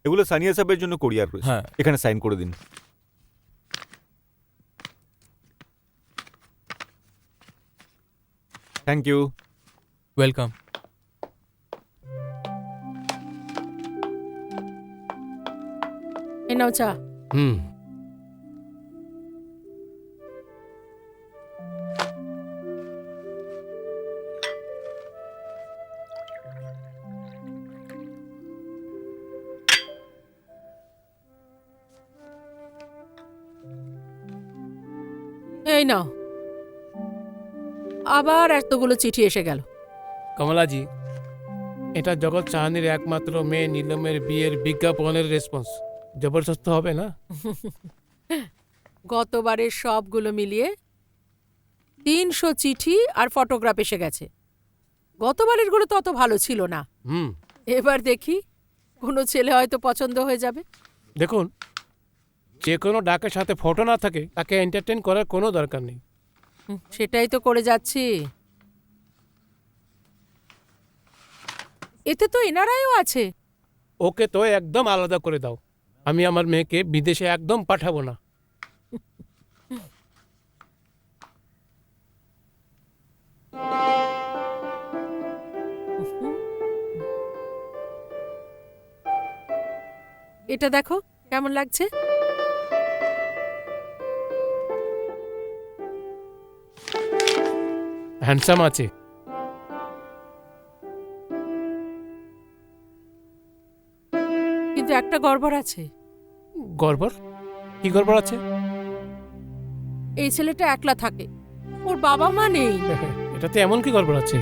এগুলো সানিয়া সাহেবের জন্য কোরিয়ার রয়েছে। হ্যাঁ। এখানে সাইন করে দিন। Thank you. ওয়েলকাম। এ নাও চা। হুম। এই নাও, আবার এতগুলো চিঠি এসে গেল। কমলাজি, এটা জগৎ চাহানির একমাত্র মেয়ে নীলমের বিয়ের বিজ্ঞাপনের রেসপন্স। জবরদস্ত হবে না? গতবারের সবগুলো মিলিয়ে 300 চিঠি আর ফটোগ্রাফ এসে গেছে। গতবারের গুলো তো অত ভালো ছিল না। হুম। এবার দেখি কোনো ছেলে হয়তো পছন্দ হয়ে যাবে। দেখুন, যে কোনো ডাকের সাথে ফটো না থাকে তাকে এন্টারটেইন করার কোনো দরকার নেই। সেটাই তো করে যাচ্ছি। এতে তো এনারাও আছে। ওকে তো একদম আলাদা করে দাও। আমি আমার মেয়েকে বিদেশে একদম পাঠাবো না। এটা দেখো কেমন লাগছে। হ্যান্ডসাম আছে। কিন্তু একটা গড়বড় আছে। গড়বড়? কি গড়বড় আছে? এই ছেলেটা একলা থাকে, ওর বাবা মা নেই। এটাতে এমন কি গড়বড় আছে?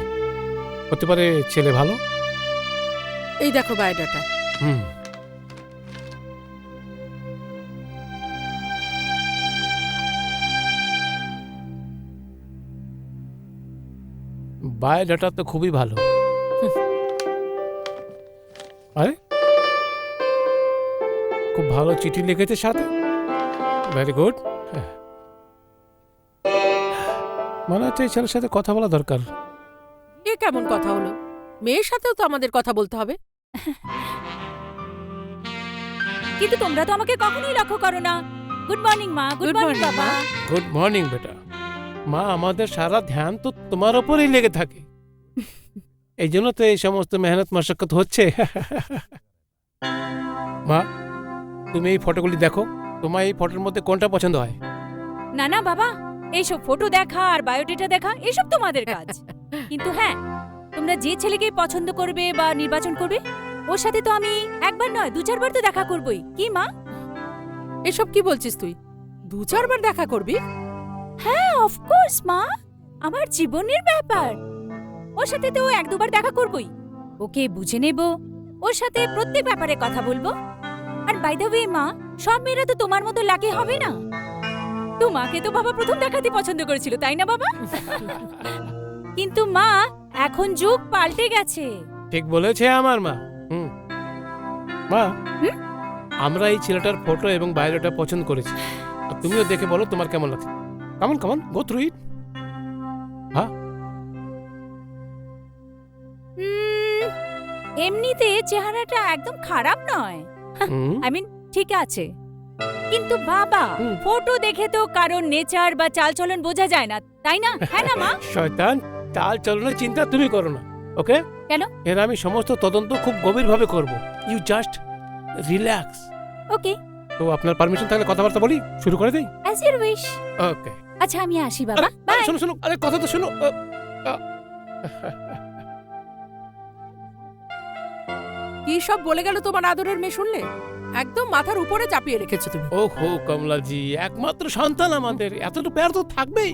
হতে পারে ছেলে ভালো। এই দেখো বায়োডাটা। হুম। বায়োডাটা তো খুবই ভালো। আরে, খুব ভালো চিঠি লিখেছে সাথে। Very good. মনে হচ্ছে এই ছেলের সাথে কথা বলা দরকার। এ কেমন কথা হলো? মেয়ের সাথেও তো আমাদের কথা বলতে হবে। কিন্তু তোমরা তো আমাকে কখনোই লক্ষ্য করো না। গুড মর্নিং মা। গুড Good মর্নিং morning, বাবা। গুড মর্নিং বেটা। মা, আমাদের সারা ধ্যান তো তোমার ওপরেই লেগে থাকে। এই জন্য তো এই সমস্ত মেহনত মশক্কত হচ্ছে। মা, তুমি এই ফটোগুলি দেখো। তোমার এই ফটোর মধ্যে কোনটা পছন্দ হয়? না না বাবা, এইসব ফটো দেখা আর বায়োডেটা দেখা এসব তোমাদের কাজ। কিন্তু হ্যাঁ, তোমরা যে ছেলেকে পছন্দ করবে বা নির্বাচন করবে, ওর সাথে তো আমি একবার নয় 2-4 বার তো দেখা করবই। কি মা? এসব কি বলছিস তুই? 2-4 বার দেখা করবি? হ্যাঁ, অফকোর্স মা, আমার জীবনের ব্যাপার। ওর সাথে তো 1-2 বার দেখা করবই। ওকে বুঝে নেব, ওর সাথে প্রত্যেক ব্যাপারে কথা বলবো। আর বাই দ্য ওয়ে মা, সব মেয়েরা তো তোমার মতো লাকি হবে না। তোমাকে তো বাবা প্রথম দেখাতে পছন্দ করেছিল, তাই না বাবা? কিন্তু মা, এখন যুগ পাল্টে গেছে। ঠিক বলেছে আমার মা। হুম। মা, আমরা এই ছেলেটার ফটো এবং বায়োডাটা পছন্দ করেছি। আর তুমিও দেখে বলো তোমার কেমন লাগছে। Come on come on, go through it. হ্যাঁ। এমনিতে চেহারাটা একদম খারাপ নয়। হুম। আই মিন ঠিক আছে। কিন্তু বাবা, হুম। ফটো দেখে তো কারণ নেচার বা চালচলন বোঝা যায় না, তাই না? হ্যাঁ না মা? শয়তান, চাল চলনের চিন্তা তুমি করো না, ওকে? কেন? এর আমি সমস্ত তদন্ত খুব গভীরভাবে করব। You just relax. ওকে, তো আপনার পারমিশন থাকলে কথাবার্তা বলি, শুরু করে দেই? As your wish. ওকে। আচ্ছা আমি আসি বাবা, বাই। শোনো শোনো, আরে কথা তো শোনো। কি সব বলে গেল তোমার আদরের মেয়ে, শুনলে? একদম মাথার উপরে চাপিয়ে রেখেছো তুমি। ওহো কমলাজি, একমাত্র সন্তান আমাদের, এতটা প্যার তো থাকবেই।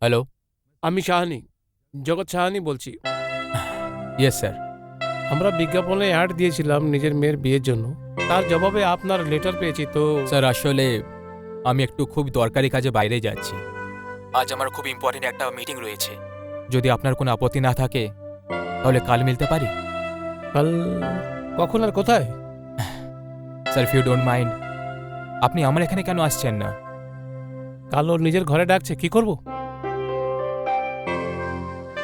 হ্যালো। আমি সাহানি, জগৎ সাহানি বলছি। Yes sir. আমরা বিজ্ঞাপনে অ্যাড দিয়েছিলাম নিজের মেয়ের বিয়ের জন্য, তার জবাবে আপনার লেটার পেয়েছি তো। স্যার আসলে আমি একটু খুব দরকারি কাজে বাইরে যাচ্ছি। আজ আমার খুব ইম্পর্টেন্ট একটা মিটিং রয়েছে। যদি আপনার কোনো আপত্তি না থাকে তাহলে কাল মিলতে পারি। কাল কখন আর কোথায়? Sir if you don't mind, আপনি আমার এখানে কেন আসছেন না? কাল ওর নিজের ঘরে ডাকছে, কি করব?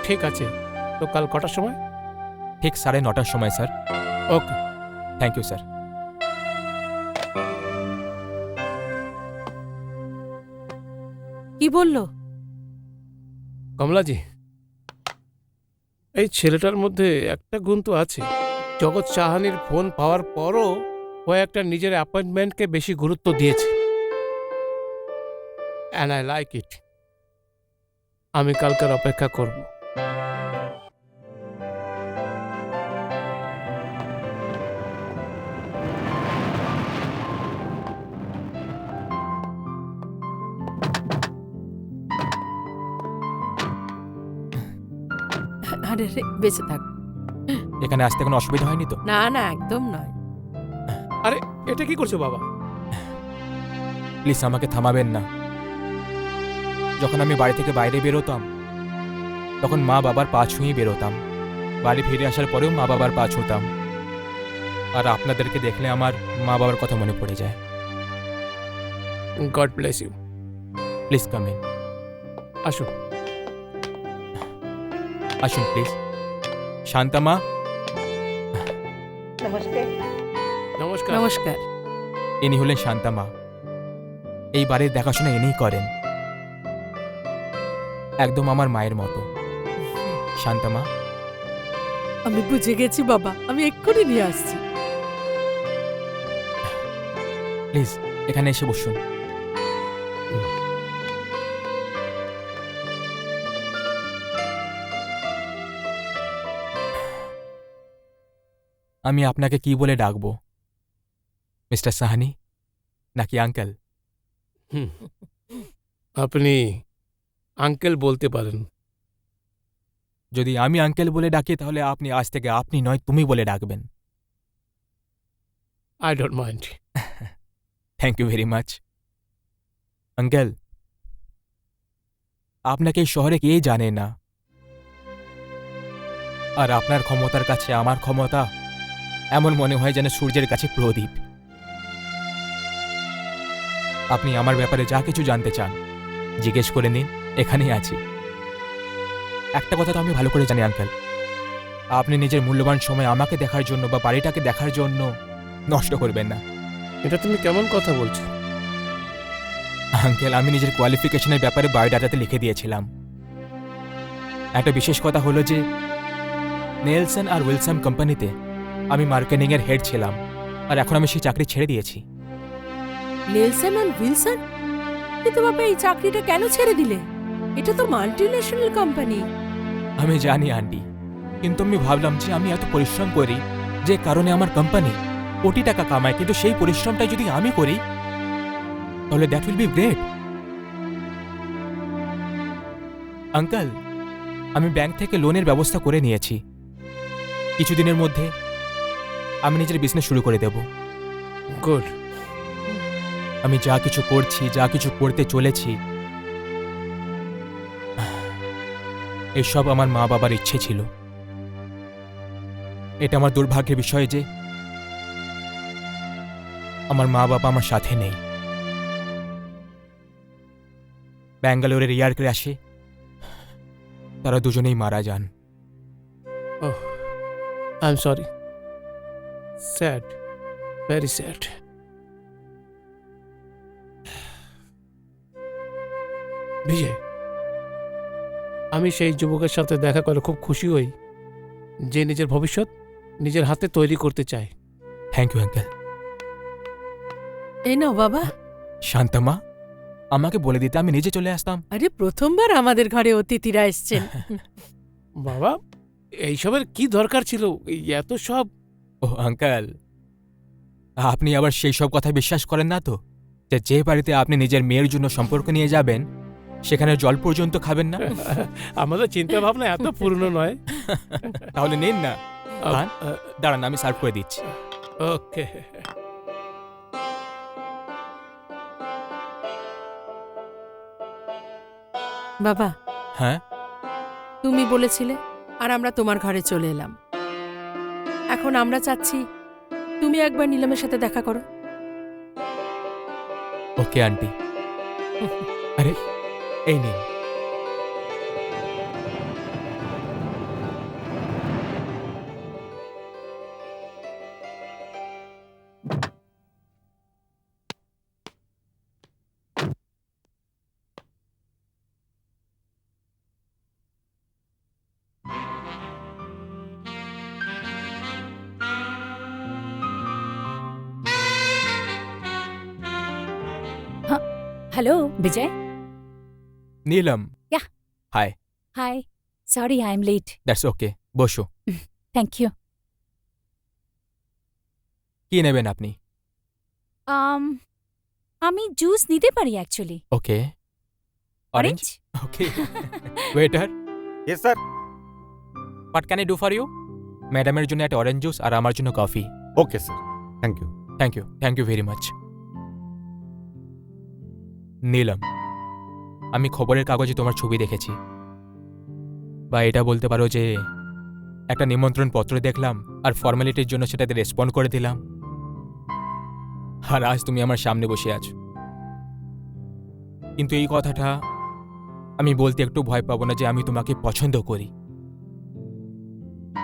ঠিক আছে, তো কাল কটার সময়? ঠিক 9:30টার সময় sir. Okay, thank you sir. কি বললো? কমলাজি, এই ছেলেটার মধ্যে একটা গুণ তো আছে। জগৎ চাহানির ফোন পাওয়ার পরও ও একটা নিজের অ্যাপয়েন্টমেন্টকে বেশি গুরুত্ব দিয়েছে। And I like it. আমি কালকের অপেক্ষা করব। আরে রে, বেঁচে থাক। এখানে আসতে কোনো অসুবিধা হয়নি তো? না না, একদম নয়। আরে এটা কি করছো বাবা? প্লিজ আমাকে থামাবেন না। যখন আমি বাড়ি থেকে বাইরে বেরোতাম তখন মা বাবার পা ছুঁয়ে বেরোতাম। বাড়ি ফিরে আসার পরেও মা বাবার পা ছুঁতাম। আর আপনাদেরকে দেখলে আমার মা বাবার কথা মনে পড়ে যায়। God bless you. Please come in. আসো। আসুন প্লিজ। শান্তা মা। নমস্কার। নমস্কার। ইনি হলেন শান্তা মা। এই বাড়ির দেখাশোনা ইনিই করেন, একদম আমার মায়ের মতো। শান্তা মা, আমি বুঝে গেছি বাবা, আমি এক্ষুনি নিয়ে আসছি। প্লিজ এখানে এসে বসুন। আমি আপনাকে কি বলে ডাকবো, মিস্টার সাহানি নাকি আঙ্কেল? হুম, আপনি আঙ্কেল বলতে পারেন। যদি আমি আঙ্কেল বলে ডাকি তাহলে আপনি আজ থেকে আপনি নয় তুমি বলে ডাকবেন। I don't mind. Thank you very much. Uncle, আপনাকে এই শহরে কে জানে না, আর আপনার ক্ষমতার কাছে আমার ক্ষমতা এমন মনে হয় যেন সূর্যের কাছে প্রদীপ। আপনি আমার ব্যাপারে যা কিছু জানতে চান জিজ্ঞেস করে নিন, এখানেই আছি। একটা কথা তো আমি ভালো করে জানি আঙ্কেল, আপনি নিজের মূল্যবান সময় আমাকে দেখার জন্য বা বাড়িটাকে দেখার জন্য নষ্ট করবেন না। এটা তুমি কেমন কথা বলছো? আঙ্কেল, আমি নিজের কোয়ালিফিকেশনের ব্যাপারে বায়োডাটাতে লিখে দিয়েছিলাম। একটা বিশেষ কথা হলো যে নেলসন আর উইলসন কোম্পানিতে আমি মার্কেটিংয়ের হেড ছিলাম, আর এখন আমি সেই চাকরি ছেড়ে দিয়েছি। নেলসন আর উইলসন? কিন্তু বাবা, এই চাকরিটা কেন ছেড়ে দিলে? এটা তো মাল্টিন্যাশনাল কোম্পানি। আমি জানি আন্টি, কিন্তু আমি ভাবলাম যে আমি এত পরিশ্রম করি যে কারণে আমার কোম্পানি কোটি টাকা কামায়, কিন্তু সেই পরিশ্রমটা যদি আমি করি তাহলে that will be great. Uncle, আমি ব্যাংক থেকে লোনের ব্যবস্থা করে নিয়েছি। কিছুদিনের মধ্যে আমি নিজের বিজনেস শুরু করে দেব। গুড। আমি যা কিছু করছি, যা কিছু করতে চলেছি, এসব আমার মা বাবার ইচ্ছে ছিল। এটা আমার দুর্ভাগ্যের বিষয় যে আমার মা বাবা আমার সাথে নেই। ব্যাঙ্গালোরের এয়ার ক্র্যাশে তারা দুজনেই মারা যান। Oh, I am sorry. Sad, very sad. Vijay, আমি সেই যুবকের সাথে দেখা করে খুব খুশি হই যে নিজের ভবিষ্যৎ নিজের হাতে তৈরি করতে চায়। Thank you uncle. এই নাও বাবা। শান্তামা, আমাকে বলে দিতে আমি নিজে চলে আসতাম। আরে প্রথমবার আমাদের ঘরে অতিথিরা এসছেন। বাবা, এইসবের কি দরকার ছিল? এই এত সব। ও আঙ্কেল, আপনি আবার সেই সব কথা বিশ্বাস করেন না তো, যে বাড়িতে আপনি নিজের মেয়ের জন্য সম্পর্ক নিয়ে যাবেন সেখানে জল পর্যন্ত খাবেন না? আমাদের চিন্তা ভাবনা এত পুরনো নয়। তাহলে নিন না, খান দাঁড়ান, আমি সার্ভ করে দিচ্ছি। ওকে। বাবা, হ্যাঁ তুমি বলেছিলে আর আমরা তোমার ঘরে চলে এলাম। এখন আমরা চাচ্ছি তুমি একবার নীলমের সাথে দেখা করো। Okay aunty. আরে এই নিন। Hello Vijay. Neelam. Yeah. Hi. Hi, sorry I am late. That's okay, বসো। Thank you. কি নেবেন আপনি? আমি জুস নিতে পারি actually. Okay. Orange? Okay. Waiter, yes sir. What can I do for you? ম্যাডামের জন্য একটা অরেঞ্জ জুস আর আমার জন্য coffee. Okay sir, thank you. Thank you very much. Neelam, আমি খবরের কাগজে তোমার ছবি দেখেছি, বা এটা বলতে পারো যে একটা নিমন্ত্রণ পত্র দেখলাম আর ফর্মালিটির জন্য সেটাতে রেসপন্ড করে দিলাম, আর আজ তুমি আমার সামনে বসে আছো। কিন্তু এই কথাটা আমি বলতে একটু ভয় পাবো না যে আমি তোমাকে পছন্দ করি।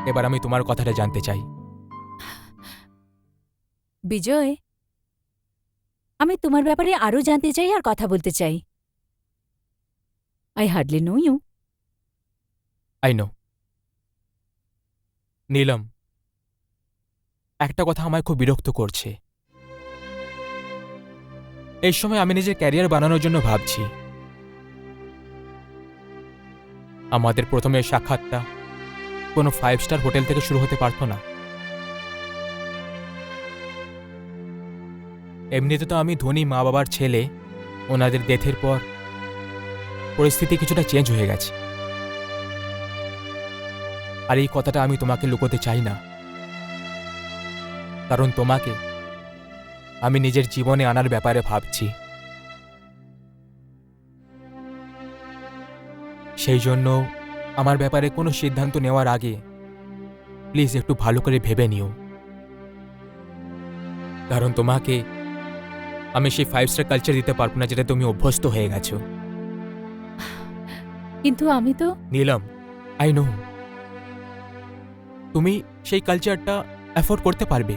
এবার আমি তোমার কথাটা জানতে চাই। বিজয়, আমি তোমার ব্যাপারে আরও জানতে চাই আর কথা বলতে চাই। I hardly know you. I know. Neelam, একটা কথা আমায় খুব বিরক্ত করছে। এই সময় আমি নিজের ক্যারিয়ার বানানোর জন্য ভাবছি। আমাদের প্রথমে সাক্ষাৎটা কোনো 5 স্টার হোটেল থেকে শুরু হতে পারতো না? এমনিতে তো আমি ধনী মা বাবার ছেলে, ওনাদের ডেথের পর পরিস্থিতি কিছুটা চেঞ্জ হয়ে গেছে। আর এই কথাটা আমি তোমাকে লুকোতে চাই না, কারণ তোমাকে আমি নিজের জীবনে আনার ব্যাপারে ভাবছি। সেই জন্য আমার ব্যাপারে কোনো সিদ্ধান্ত নেওয়ার আগে প্লিজ একটু ভালো করে ভেবে নিও, কারণ তোমাকে আমি সেই 5 স্টার কালচার দিতে পারবো না যেটা তুমি অভ্যস্ত হয়ে গেছো। কিন্তু আমি তো নীলম, আই নো তুমি সেই কালচারটা অ্যাফোর্ড করতে পারবে,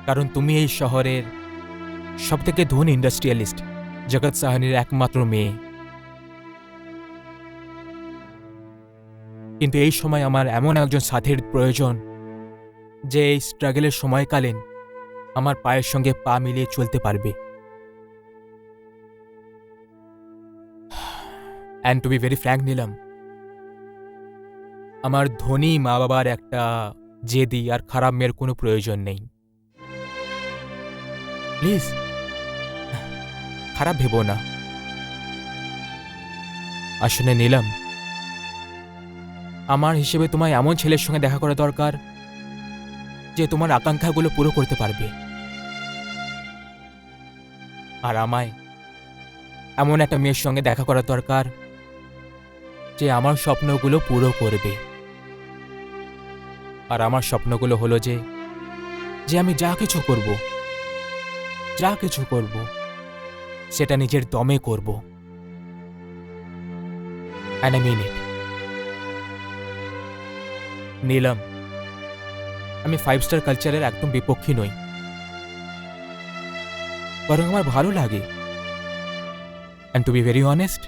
কারণ তুমি এই শহরের সবথেকে ধনী ইন্ডাস্ট্রিয়ালিস্ট জগৎ সাহানির একমাত্র মেয়ে। কিন্তু এই সময় আমার এমন একজন সাথীর প্রয়োজন যে এই স্ট্রাগলের সময়কালীন আমার পায়ের সঙ্গে পা মিলিয়ে চলতে পারবে। And to be very frank Neelam, আমার ধনী মা বাবার একটা জেদি আর খারাপ মেয়ের কোনো প্রয়োজন নেই। প্লিজ খারাপ ভেবো না। আসলে নীলম, আমার হিসেবে তোমায় এমন ছেলের সঙ্গে দেখা করা দরকার যে তোমার আকাঙ্ক্ষাগুলো পুরো করতে পারবে, আর আমায় এমন একটা মেয়ের সঙ্গে দেখা করা দরকার যে আমার স্বপ্নগুলো পুরো করবে। আর আমার স্বপ্নগুলো হলো যে আমি যা কিছু করব সেটা নিজের দমে করব। And I mean it. Neelam, আমি 5 স্টার কালচারের একদম বিপক্ষী নই, বরং আমার ভালো লাগে। And to be very honest,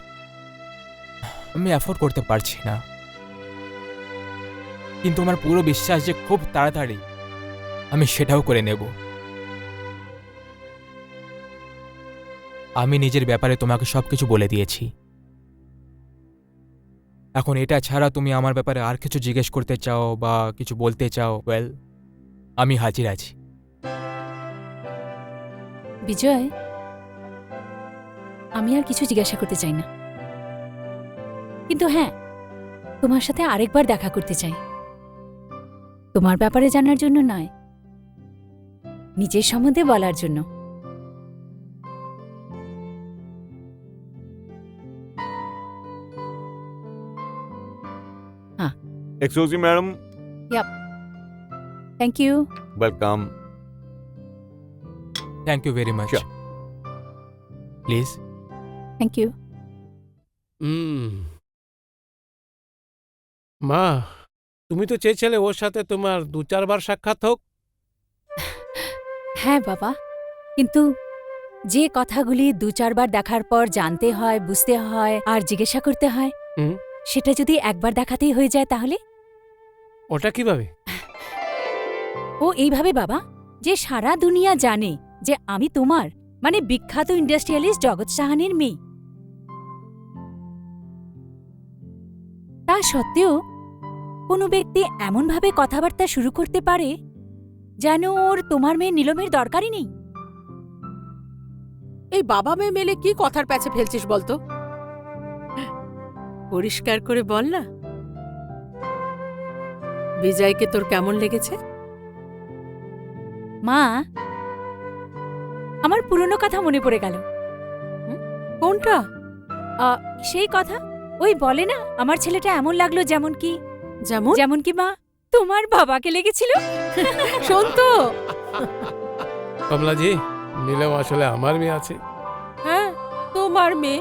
আমি অ্যাফোর্ড করতে পারছি না, কিন্তু আমার পুরো বিশ্বাস যে খুব তাড়াতাড়ি আমি সেটাও করে নেব। আমি নিজের ব্যাপারে তোমাকে সবকিছু বলে দিয়েছি। এখন এটা ছাড়া তুমি আমার ব্যাপারে আর কিছু জিজ্ঞেস করতে চাও বা কিছু বলতে চাও, ওয়েল, আমি হাজির আছি। বিজয়, আমি আর কিছু জিজ্ঞাসা করতে চাই না, কিন্তু হ্যাঁ, তোমার সাথে আরেকবার দেখা করতে চাই। তোমার ব্যাপারে জানার জন্য নয়, নিজের সম্বন্ধে বলার জন্য। Excuse me madam, thank you. Welcome. Thank you very much. Sure. Please. Thank you. মা, তুমি তো চেয়েছিলে ওর সাথে তোমার 2-4 বার সাক্ষাৎ হোক। হ্যাঁ বাবা, কিন্তু যে কথাগুলি 2-4 বার দেখার পর জানতে হয়, বুঝতে হয় আর জিজ্ঞাসা করতে হয়, হুম। সেটা যদি একবার দেখাতেই হয়ে যায় তাহলে? ওটা কিভাবে? ও এইভাবে বাবা, যে সারা দুনিয়া জানে যে আমি তোমার মানে বিখ্যাত ইন্ডাস্ট্রিয়ালিস্ট জগৎ সাহানির মেয়ে। তা সত্ত্বেও কোনো ব্যক্তি এমনভাবে কথাবার্তা শুরু করতে পারে যেন ওর তোমার মেয়ে নীলমের দরকারই নেই। এই বাবা মেয়ে মেলে কি কথার প্যাচে ফেলছিস বলতো? পরিষ্কার করে বল না, বিজয়কে তোর কেমন লেগেছে? মা, আমার পুরনো কথা মনে পড়ে গেল। কোনটা? সেই কথা, ওই বলে না আমার ছেলেটা এমন লাগলো যেমন কি যেমন? যেমন কি মা তোমার বাবাকে লেগেছিল। শোন তো। কমলাজি, নীলম আসলে আমার মেয়ে আছে। হ্যাঁ, তোমার মেয়ে।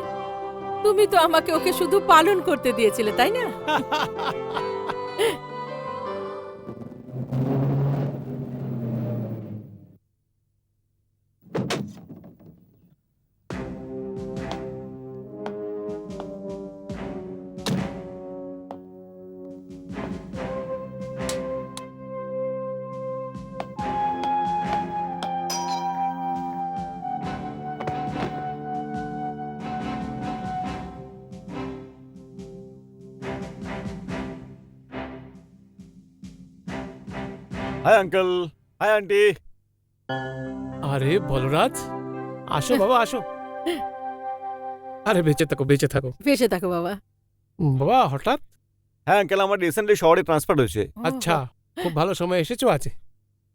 তুমি তো আমাকে ওকে শুধু পালন করতে দিয়েছিলে, তাই না? Hi uncle, hi aunty. আরে বলরাজ, আসো বাবা আসো। আরে বেঁচে থাকো, বেঁচে থাকো। বেঁচে থাকো বাবা। বাবা হঠাৎ? হ্যাঁ আঙ্কেল, আমার রিসেন্টলি শহরে ট্রান্সফার হয়েছে। আচ্ছা, খুব ভালো সময় এসেছো আছে।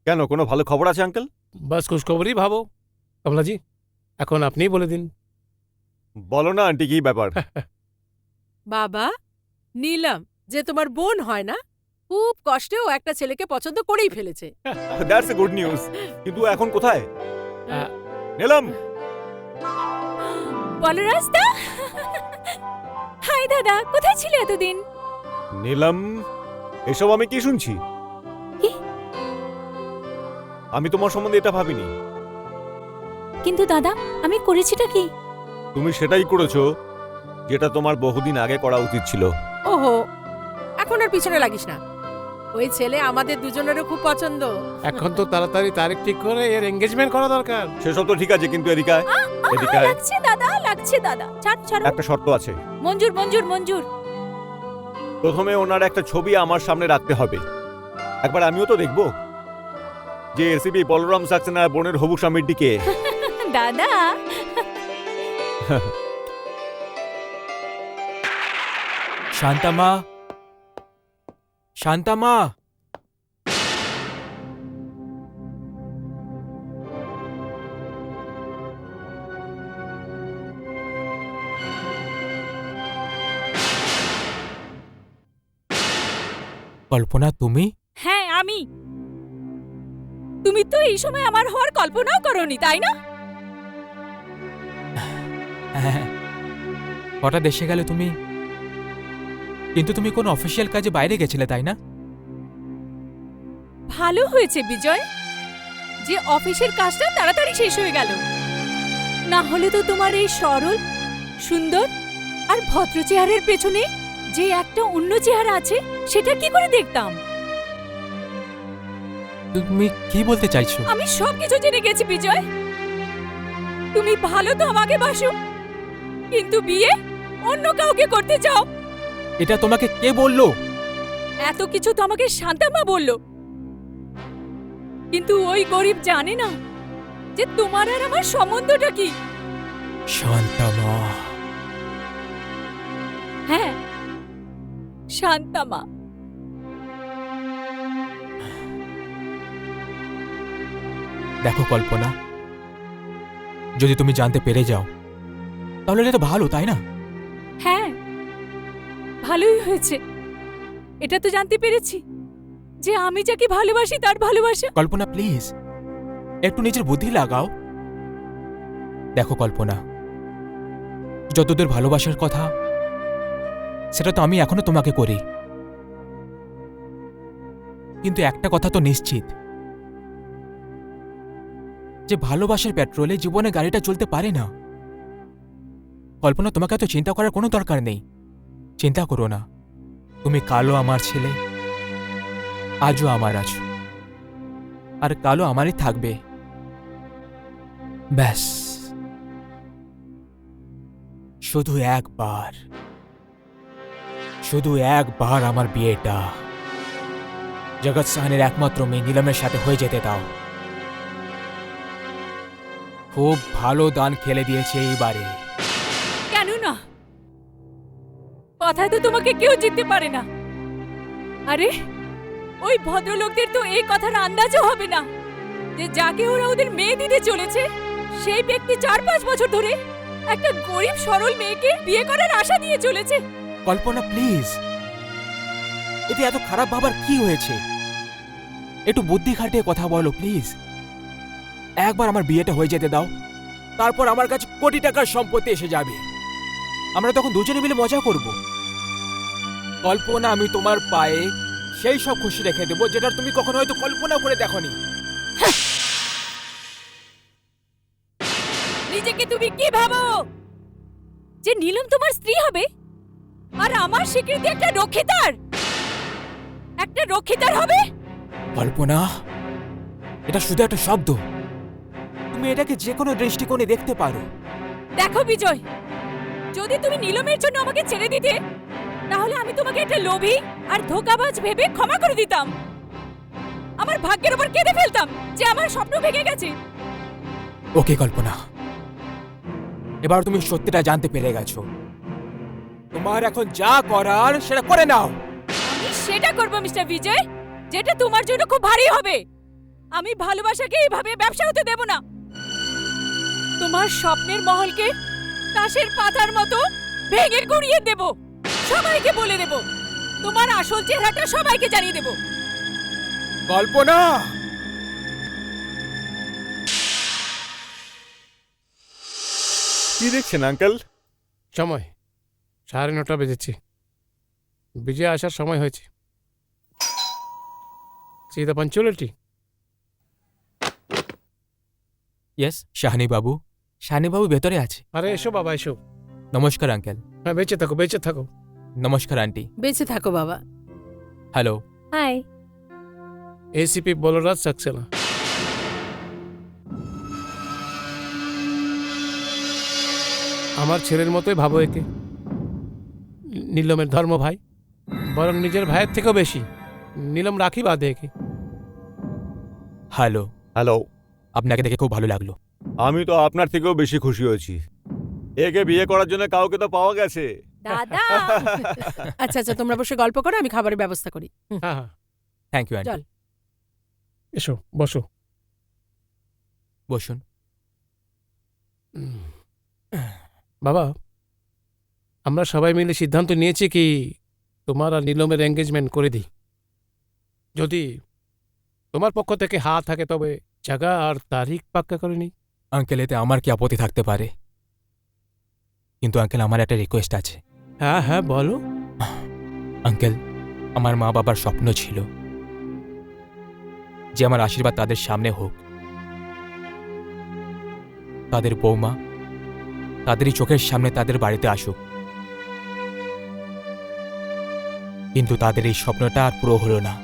কেন, কোনো ভালো খবর আছে আঙ্কেল? বাস খুশখবরই ভাবো। কমলাজি, এখন আপনিই বলে দিন। বলো না আন্টি, কি ব্যাপার? বাবা, নীলম যে তোমার বোন হয় না, খুব কষ্টেও একটা ছেলেকে পছন্দ করেই ফেলেছে। That's a good news. কিন্তু এখন কোথায়? আহ, নিলাম। বলো রাস্তা। হাই দাদা, কোথায় ছিলে এতদিন? নিলাম, এসব আমি কি শুনছি? কি? আমি তোমার সম্বন্ধে এটা ভাবিনি। কিন্তু দাদা, আমি করেছিটা কি? তুমি সেটাই করেছো যেটা তোমার বহুদিন আগে করা উচিত ছিল। ওহো, এখন আর পিছনে লাগিস না। ওই ছেলে আমাদের দুজনেরও খুব পছন্দ। এখন তো তাড়াতাড়ি তারিখ ঠিক করে এর এঙ্গেজমেন্ট করা দরকার। সেসব তো ঠিক আছে, কিন্তু এদিকে আয়, এদিকে আয়। লাগছে দাদা, লাগছে দাদা। ছাড়ো ছাড়ো। একটা শর্ত আছে। মঞ্জুর মঞ্জুর মঞ্জুর। প্রথমে ওনার একটা ছবি আমার সামনে রাখতে হবে। একবার আমিও তো দেখবো যে এসিপি বলরাম সাক্সেনার বোনের হবু স্বামীর দিকে। দাদা, শান্তামা, শান্তামা। কল্পনা, তুমি? হ্যাঁ আমি। তুমি তো এই সময় আমার হওয়ার কল্পনাও করোনি, তাই না? হ্যাঁ, হঠাৎ এসে গেলে তুমি। কিন্তু তুমি কোন অফিসিয়াল কাজে বাইরে গেছিলে, তাই না? ভালো হয়েছে বিজয় যে অফিসের কাজটা তাড়াতাড়ি শেষ হয়ে গেল। না হলে তো তোমার এই সরল, সুন্দর আর ভদ্র চেহারার পেছনে যে একটা অন্য চেহারা আছে সেটা কি করে দেখতাম? তুমি কি বলতে চাইছো? আমি সবকিছু জেনে গেছি বিজয়। তুমি ভালো তো আমাকে বাসো, কিন্তু বিয়ে অন্য কাউকে করতে চাও। এটা তোমাকে কে বললো? এত কিছু তো আমাকে শান্তামা বলল। কিন্তু ওই গরিব জানে না যে তোমার আর আমার সম্বন্ধটা কি। শান্তামা। হ্যাঁ, শান্তামা। দেখো কল্পনা, যদি তুমি জানতে পেরে যাও তাহলে এটা তো ভালো, তাই না? হ্যাঁ, ভালোই হয়েছে। এটা তো জানতে পেরেছি যে আমি যাকে ভালোবাসি তার ভালোবাসা। কল্পনা প্লিজ একটু নিজের বুদ্ধি লাগাও। দেখো কল্পনা, যতদূর ভালোবাসার কথা সেটা তো আমি এখনো তোমাকে করি, কিন্তু একটা কথা তো নিশ্চিত যে ভালোবাসার পেট্রোলে জীবনে গাড়িটা চলতে পারে না। কল্পনা, তোমাকে এত চিন্তা করার কোনো দরকার নেই। চিন্তা করো না, তুমি কালো আমার ছেলে, আজও আমার আছো, আর কালো আমারই থাকবে। ব্যাস, শুধু একবার আমার বিয়েটা জগৎ সাহানের একমাত্র মেয়ে নীলমের সাথে হয়ে যেতে দাও। খুব ভালো দান খেলে দিয়েছে এইবারে। কেন না? কথায় তো তোমাকে কেউ জিততে পারে না। আরে ওই ভদ্রলোকদের তো এই কথার আন্দাজও হবে না যে যাকে ওরা ওদের মেয়ে দিতে চলেছে সেই ব্যক্তি 4-5 বছর ধরে একটা গরিব সরল মেয়েকে বিয়ে করার আশা দিয়ে চলেছে। কল্পনা প্লিজ, এতে এত খারাপ ভাবার কি হয়েছে? একটু বুদ্ধি খাটিয়ে কথা বলো প্লিজ। একবার আমার বিয়েটা হয়ে যেতে দাও, তারপর আমার কাছে কোটি টাকার সম্পত্তি এসে যাবে। আমরা তখন দুজনে মিলে মজা করব। কল্পনা, আমি তোমার পায়ে সেই সব খুশি রেখে দেবো যেটা তুমি কখনো হয়তো কল্পনা করে দেখোনি। নিজেকে তুমি কি ভাবো যে নীলম তোমার স্ত্রী হবে আর আমার স্বীকৃতি একটা রক্ষিতার হবে? কল্পনা, এটা শুধু একটা শব্দ। তুমি এটাকে যে কোনো দৃষ্টিকোণে দেখতে পারো। দেখো বিজয়, যদি তুমি নীলমের জন্য আমাকে ছেড়ে দিতে তাহলে আমি তোমাকে একটা লোভী আর ধোঁকাবাজ ভেবে ক্ষমা করে দিতাম। আমার ভাগ্যের উপর কেঁদে ফেলতাম যে আমার স্বপ্ন ভেঙে গেছে। ওকে কল্পনা, এবার তুমি সত্যিটা জানতে পেরে গেছো। তোমার এখন যা করার সেটা করে নাও। আমি সেটা করব মিস্টার বিজয়, যেটা তোমার জন্য খুব ভারী হবে। আমি ভালোবাসাকে এইভাবে ব্যবসা হতে দেব না। তোমার স্বপ্নের মহলকে তাসের পাতার মতো ভেঙে গুঁড়িয়ে দেব। সবাইকে বলে দেব, তোমার আসল চেহারাটা সবাইকে জানিয়ে দেব। কল্পনা, কি দেখছেন আঙ্কেল? সময় 9:30 বেজেছে। বিজয় আসার সময় হয়েছে। See the punctuality? Yes Shahani বাবু। শাহানি বাবু ভেতরে আছে। আরে এসো বাবা, এসো। নমস্কার আঙ্কেল। হ্যাঁ, বেঁচে থাকো। নমস্কার আন্টি। বেঁচে থাকো বাবা। Hello. Hi. ACP Balraj Saxena. আমার ছেলের মতোই ভাবো একে। নীলমের ধর্ম ভাই, বরং নিজের ভাইয়ের থেকেও বেশি। নীলম রাখি বাঁধে একে। হ্যালো। হ্যালো। আপনাকে দেখে খুব ভালো লাগলো। আমি তো আপনার থেকেও বেশি খুশি হয়েছি। একে বিয়ে করার জন্য কাউকে তো পাওয়া গেছে। দাদা। আচ্ছা আচ্ছা, তোমরা বসে গল্প করো, আমি খাবারের ব্যবস্থা করি। হ্যাঁ হ্যাঁ, থ্যাংক ইউ আন্টি। চল। এসো বসো। বসুন। বাবা, আমরা সবাই মিলে সিদ্ধান্ত নিয়েছি কি তোমার আর নীলমের এঙ্গেজমেন্ট করে দিই। যদি তোমার পক্ষ থেকে হ্যাঁ থাকে তবে জায়গা আর তারিখ পাক্কা করে নিই। আঙ্কেল, এতে আমার কি আপত্তি থাকতে পারে? কিন্তু আঙ্কেল, আমার একটা রিকোয়েস্ট আছে। হ্যাঁ হ্যাঁ, বলো। আঙ্কেল, আমার মা বাবার স্বপ্ন ছিল যে আমার আশীর্বাদ তাদের সামনে হোক, তাদের বৌমা তাদেরই চোখের সামনে তাদের বাড়িতে আসুক। কিন্তু তাদের এই স্বপ্নটা আর পুরো হলো না।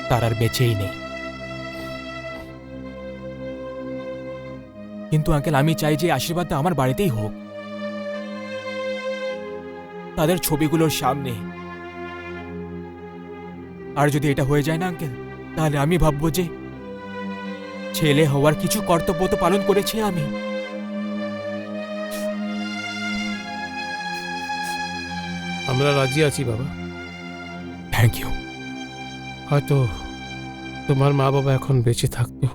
তার আর বেঁচেই নেই। কিন্তু আঙ্কেল, আমি চাই যে আশীর্বাদটা আমার বাড়িতেই হোক, তাদের ছবিগুলোর সামনে। আর যদি এটা হয়ে যায় না আঙ্কেল, তাহলে আমি ভাববো যে ছেলে হওয়ার কিছু কর্তব্য তো পালন করেছি আমি। আমরা রাজি আছি বাবা। Thank you. হয়তো তোমার মা বাবা এখন বেঁচে থাকতো।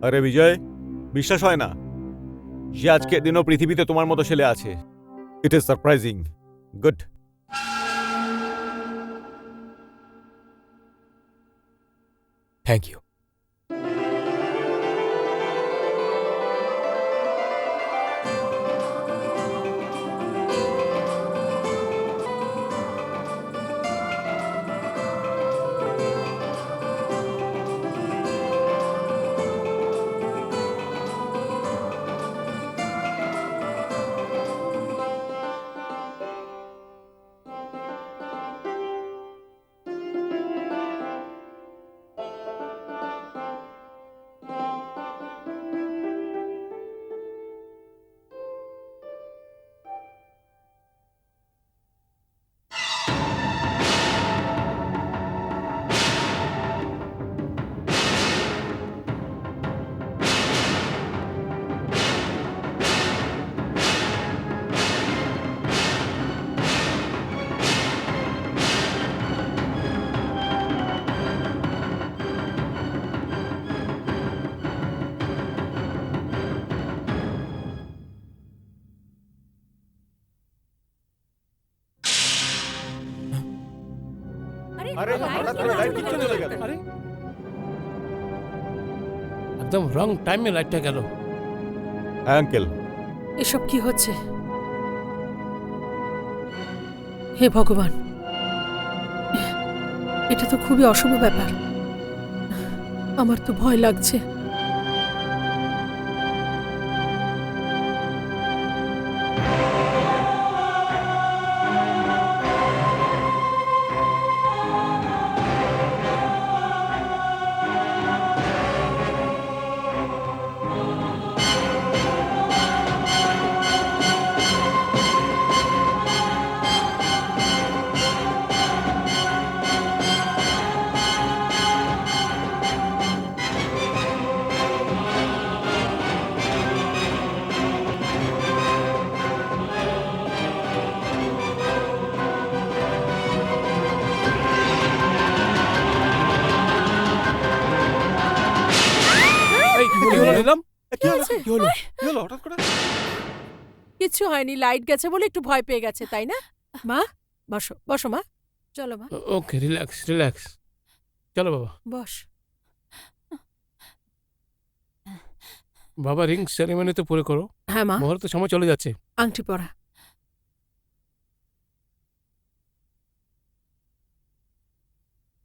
আরে বিজয়, বিশ্বাস হয় না যে আজকের দিনও পৃথিবীতে তোমার মতো ছেলে আছে। It is surprising. Good. Thank you. আরে হঠাৎ করে লাইট কিচ্ছু চলে গেল। আরে একদম রং টাইমে লাইটটা গেল। হ্যাঁ আঙ্কেল, এসব কি হচ্ছে? হে ভগবান, এটা তো খুবই অশুভ ব্যাপার। আমার তো ভয় লাগছে। এই কি হলো নিলাম? কি হলো? হয়েছে? কি হলো? কি হলো হঠাৎ করে? কিচ্ছু হয়নি, লাইট গেছে বলে একটু ভয় পেয়ে গেছে, তাই না? মা, বসো বসো মা, চলো মা, ওকে, রিল্যাক্স রিল্যাক্স। চলো বাবা। বস। বাবা রিং সেরেমনি তো পুরো করো, হ্যাঁ মা, মুহূর্তে সময় চলে যাচ্ছে। আংটি পরা।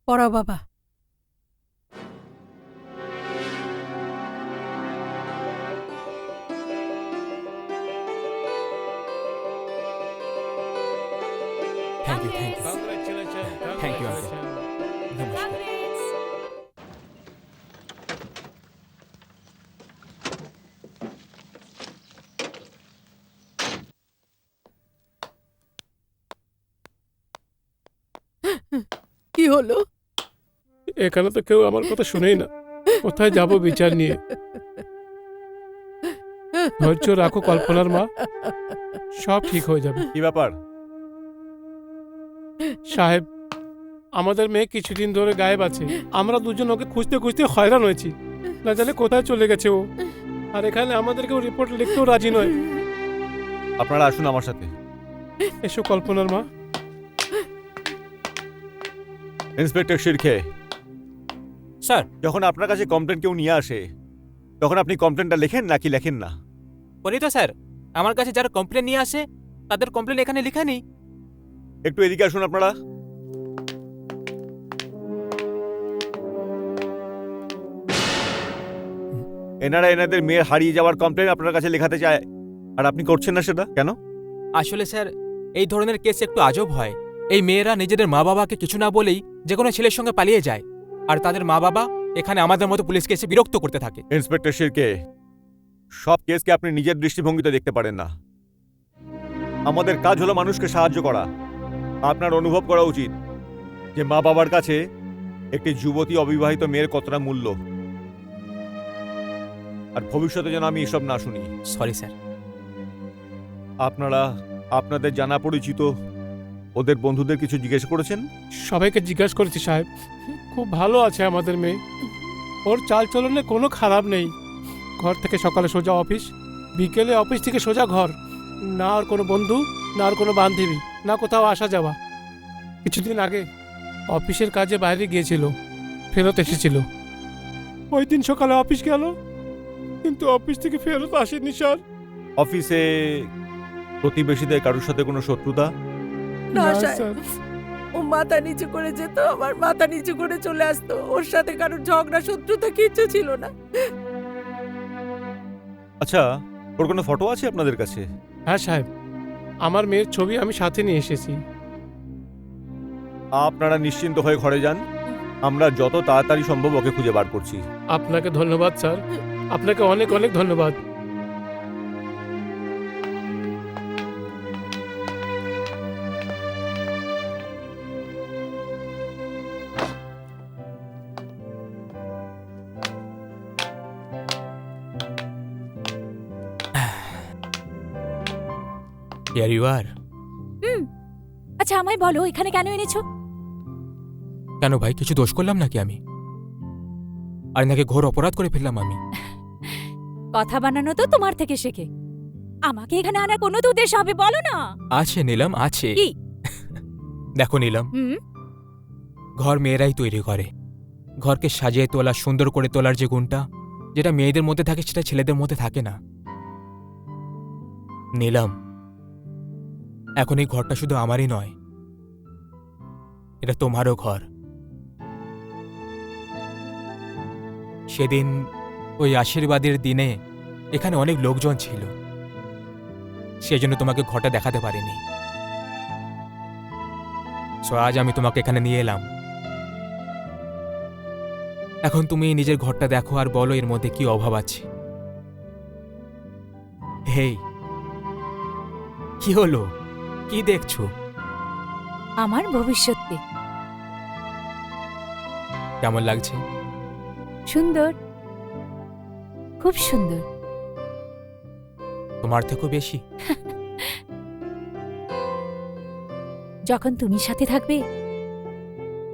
পরাও বাবা। Thank you, thank you. Congratulations, Thank you, uncle. congratulations. নমস্কার। কি হলো? এখানে তো কেউ আমার কথা শুনেই না। কোথায় যাব বিচার নিয়ে? ধৈর্য রাখো কল্পনার মা, সব ঠিক হয়ে যাবে। কি ব্যাপার? সাহেব, আমাদের মেয়ে কিছুদিন ধরে গায়েব আছে। আমরা দুজন ওকে খুঁজতে খুঁজতে হয়রান হয়েছি। না জানে কোথায় চলে গেছে ও। আর এখানে আমাদেরকেও রিপোর্ট লিখতেও রাজি নয়। আপনারা আসুন আমার সাথে। এসো কল্পনার মা। ইন্সপেক্টর শিরকে, স্যার, যখন আপনার কাছে কমপ্লেন কেউ নিয়ে আসে তখন আপনি কমপ্লেনটা লেখেন নাকি লেখেন না? বলি তো স্যার, আমার কাছে যারা কমপ্লেন নিয়ে আসে তাদের কমপ্লেন এখানে লেখা নেই। একটু এদিকে আসুন আপনারা। এনারা এনাদের মেয়ের হারিয়ে যাওয়ার কমপ্লেন আপনার কাছে লেখাতে চায় আর আপনি করছেন না সেটা কেন? আসলে স্যার, এই ধরনের কেস একটু আজব হয়। এই মেয়েরা নিজেদের মা বাবাকে কিছু না বলেই যে কোনো ছেলের সঙ্গে পালিয়ে যায়, আর তাদের মা বাবা এখানে আমাদের মতো পুলিশকে এসে বিরক্ত করতে থাকে। ইন্সপেক্টর শিরকে, সব কেসকে আপনি নিজের দৃষ্টিভঙ্গিতে দেখতে পারেন না। আমাদের কাজ হলো মানুষকে সাহায্য করা। আপনার অনুভব করা উচিত যে মা বাবার কাছে একটি যুবতী অবিবাহিত মেয়ের কতটা মূল্য। আর ভবিষ্যতে যেন আমি এসব না শুনি। Sorry sir. আপনারা আপনাদের জানা পরিচিত ওদের বন্ধুদের কিছু জিজ্ঞেস করেছেন? সবাইকে জিজ্ঞাসা করেছি সাহেব, খুব ভালো আছে আমাদের মেয়ে। ওর চালচলনে কোনো খারাপ নেই। ঘর থেকে সকালে সোজা অফিস, বিকেলে অফিস থেকে সোজা ঘর। না আর কোনো বন্ধু, না আর কোনো বান্ধবী, না কোথাও আসা যাওয়া। কিছুদিন আগে অফিসের কাজে বাইরে গিয়েছিল, ফেরত এসেছিল। ওই দিন সকালে অফিস গেল, কিন্তু অফিস থেকে ফেরত আসেনি স্যার। অফিসে প্রতিবেশীদের কারোর সাথে কোনো শত্রুতা? না, না, স্যার। স্যার। ও মাথা নিচু করে যেত, আবার মাথা নিচু করে চলে আসতো। ওর সাথে কারোর ঝগড়া শত্রুতা কিচ্ছু ছিল না। আচ্ছা, ওর কোনো ফটো আছে আপনাদের কাছে? হ্যাঁ সাহেব, আমার মেয়ের ছবি আমি সাথে নিয়ে এসেছি। আপনারা নিশ্চিন্ত হয়ে ঘরে যান, আমরা যত তাড়াতাড়ি সম্ভব ওকে খুঁজে বার করছি। আপনাকে ধন্যবাদ স্যার, আপনাকে অনেক অনেক ধন্যবাদ। Here you are. আচ্ছা আমায় বলো এখানে কেন এনেছো? কেন ভাই, কিছু দোষ করলাম নাকি আমি? আর নাকি ঘোর অপরাধ করে ফেললাম আমি? কথা বানানো তো তোমার থেকে শেখে। আমাকে এখানে আনার কোনো তো উদ্দেশ্য হবে, বলো না। আছে নীলম, আছে। কি? দেখো নীলম, হুম। ঘর মেয়েরাই তৈরি করে। ঘরকে সাজিয়ে তোলা, সুন্দর করে তোলার যে গুণটা, যেটা মেয়েদের মধ্যে থাকে সেটা ছেলেদের মধ্যে থাকে না। নীলম, এখন এই ঘরটা শুধু আমারই নয়, এটা তোমারও ঘর। সেদিন ওই আশীর্বাদের দিনে এখানে অনেক লোকজন ছিল, সেজন্য তোমাকে ঘরটা দেখাতে পারিনি। সো আজ আমি তোমাকে এখানে নিয়ে এলাম। এখন তুমি নিজের ঘরটা দেখো আর বলো এর মধ্যে কি অভাব আছে। হেই, কি হলো? কি দেখছো? আমার ভবিষ্যৎকে। কেমন লাগছে? সুন্দর, খুব সুন্দর। তোমার থেকেও বেশি? যখন তুমি সাথে থাকবে,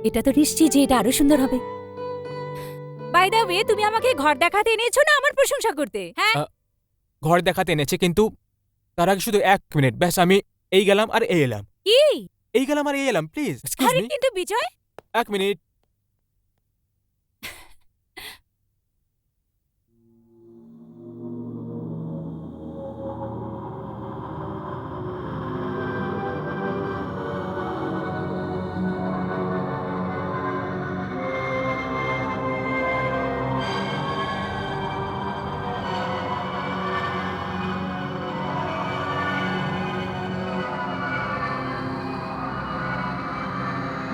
এটা তো নিশ্চিত যে এটা আরো সুন্দর হবে। বাই দ্য ওয়ে, তুমি আমাকে ঘর দেখাতে এনেছো না আমার প্রশংসা করতে? হ্যাঁ। ঘর দেখাতে এনেছে, কিন্তু তার আগে শুধু 1 মিনিট ব্যাস। আমি এই গেলাম আর এই এলাম, কি? এই গেলাম আর এই এলাম। প্লিজ এক্সকিউজ আরে মি, কিন্তু বিজয়, 1 মিনিট।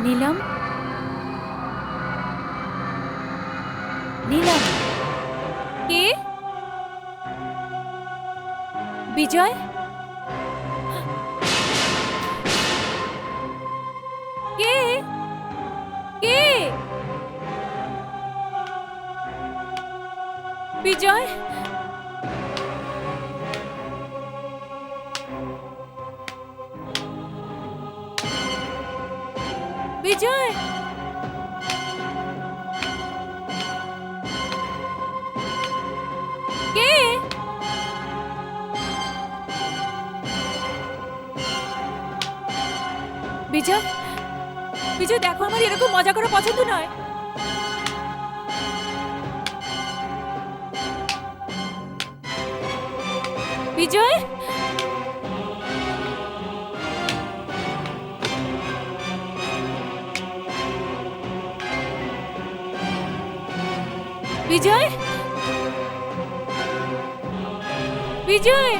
নীলম, নীলম। কে? বিজয়? কে? কে? বিজয়? বিজয়? কে? বিজয়? বিজয় দেখো, আমার এরকম মজা করা পছন্দ নয়। বিজয়? বিজয়? বিজয়?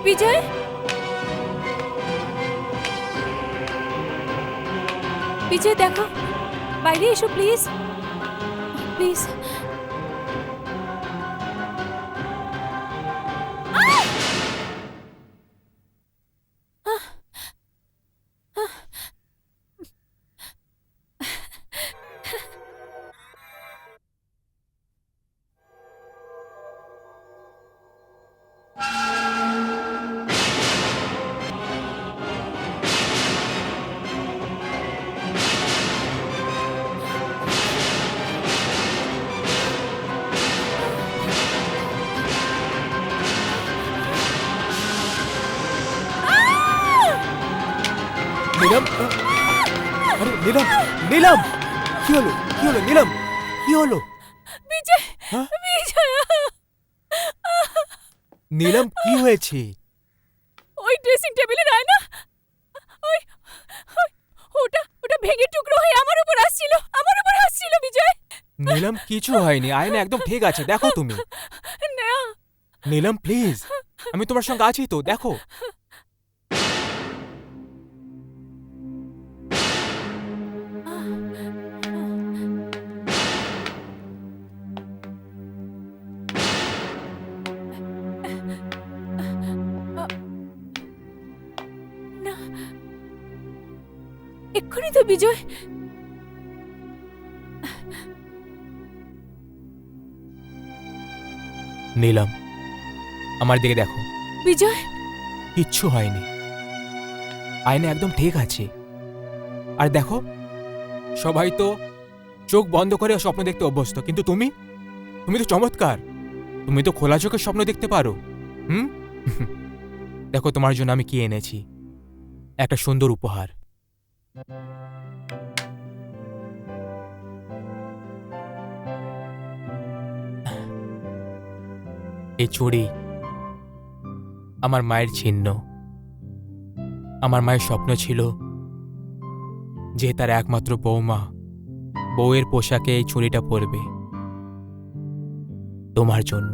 বিজয়? বিজয় দেখো, বাইরে এসো প্লিজ, প্লিজ। নীলম, নীলম, কি হলো, কি হলো নীলম, কি হলো? বিজয়, হ্যাঁ? বিজয়, নীলম, কি হয়েছে? ওই ড্রেসিং টেবিলের আয়না, ওই ওই- ওটা ওটা ভেঙে টুকরো হয়ে আমার উপর আসছিল বিজয়। নীলম, কিছু হয়নি, আয়না একদম ঠিক আছে, দেখো তুমি। না, নীলম প্লিজ, আমি তোমার সঙ্গে আছি তো, দেখো। না, এক্ষুনি তো বিজয়। নীলম, আমার দিকে দেখো, বিজয়, কিচ্ছু হয়নি, আয়না একদম ঠিক আছে। আর দেখো, সবাই তো চোখ বন্ধ করে স্বপ্ন দেখতে অভ্যস্ত, কিন্তু তুমি তুমি তো চমৎকার, তুমি তো খোলা চোখে স্বপ্ন দেখতে পারো। হুম দেখো, তোমার জন্য আমি কি এনেছি, একটা সুন্দর উপহার। এই চুড়ি আমার মায়ের চিহ্ন। আমার মায়ের স্বপ্ন ছিল যে তার একমাত্র বৌমা বউয়ের পোশাকে এই চুড়িটা পরবে, তোমার জন্য।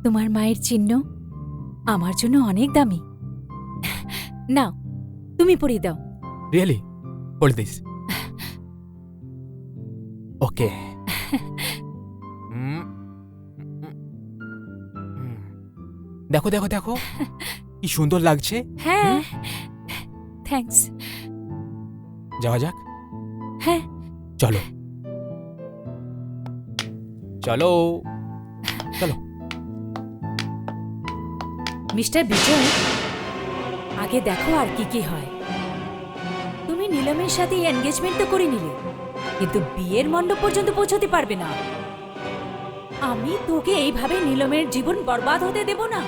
তোমার মায়ের চিহ্ন আমার জন্য অনেক দামি। নাও, তুমি পরিয়ে দাও। রিয়েলি? Hold this. ওকে। দেখো দেখো দেখো, কি সুন্দর লাগছে। হ্যাঁ, থ্যাঙ্কস। যাওয়া যাক। হ্যাঁ, চলো চলো চলো। মিস্টার বিজয়, আগে দেখো আর কি কি হয়। তুমি নীলমের সাথে এনগেজমেন্ট তো করে নিলে, কিন্তু বিয়ের মণ্ডপ পর্যন্ত পৌঁছতে পারবে না। আমি তোকে এইভাবে নীলমের জীবন বরবাদ হতে দেব না।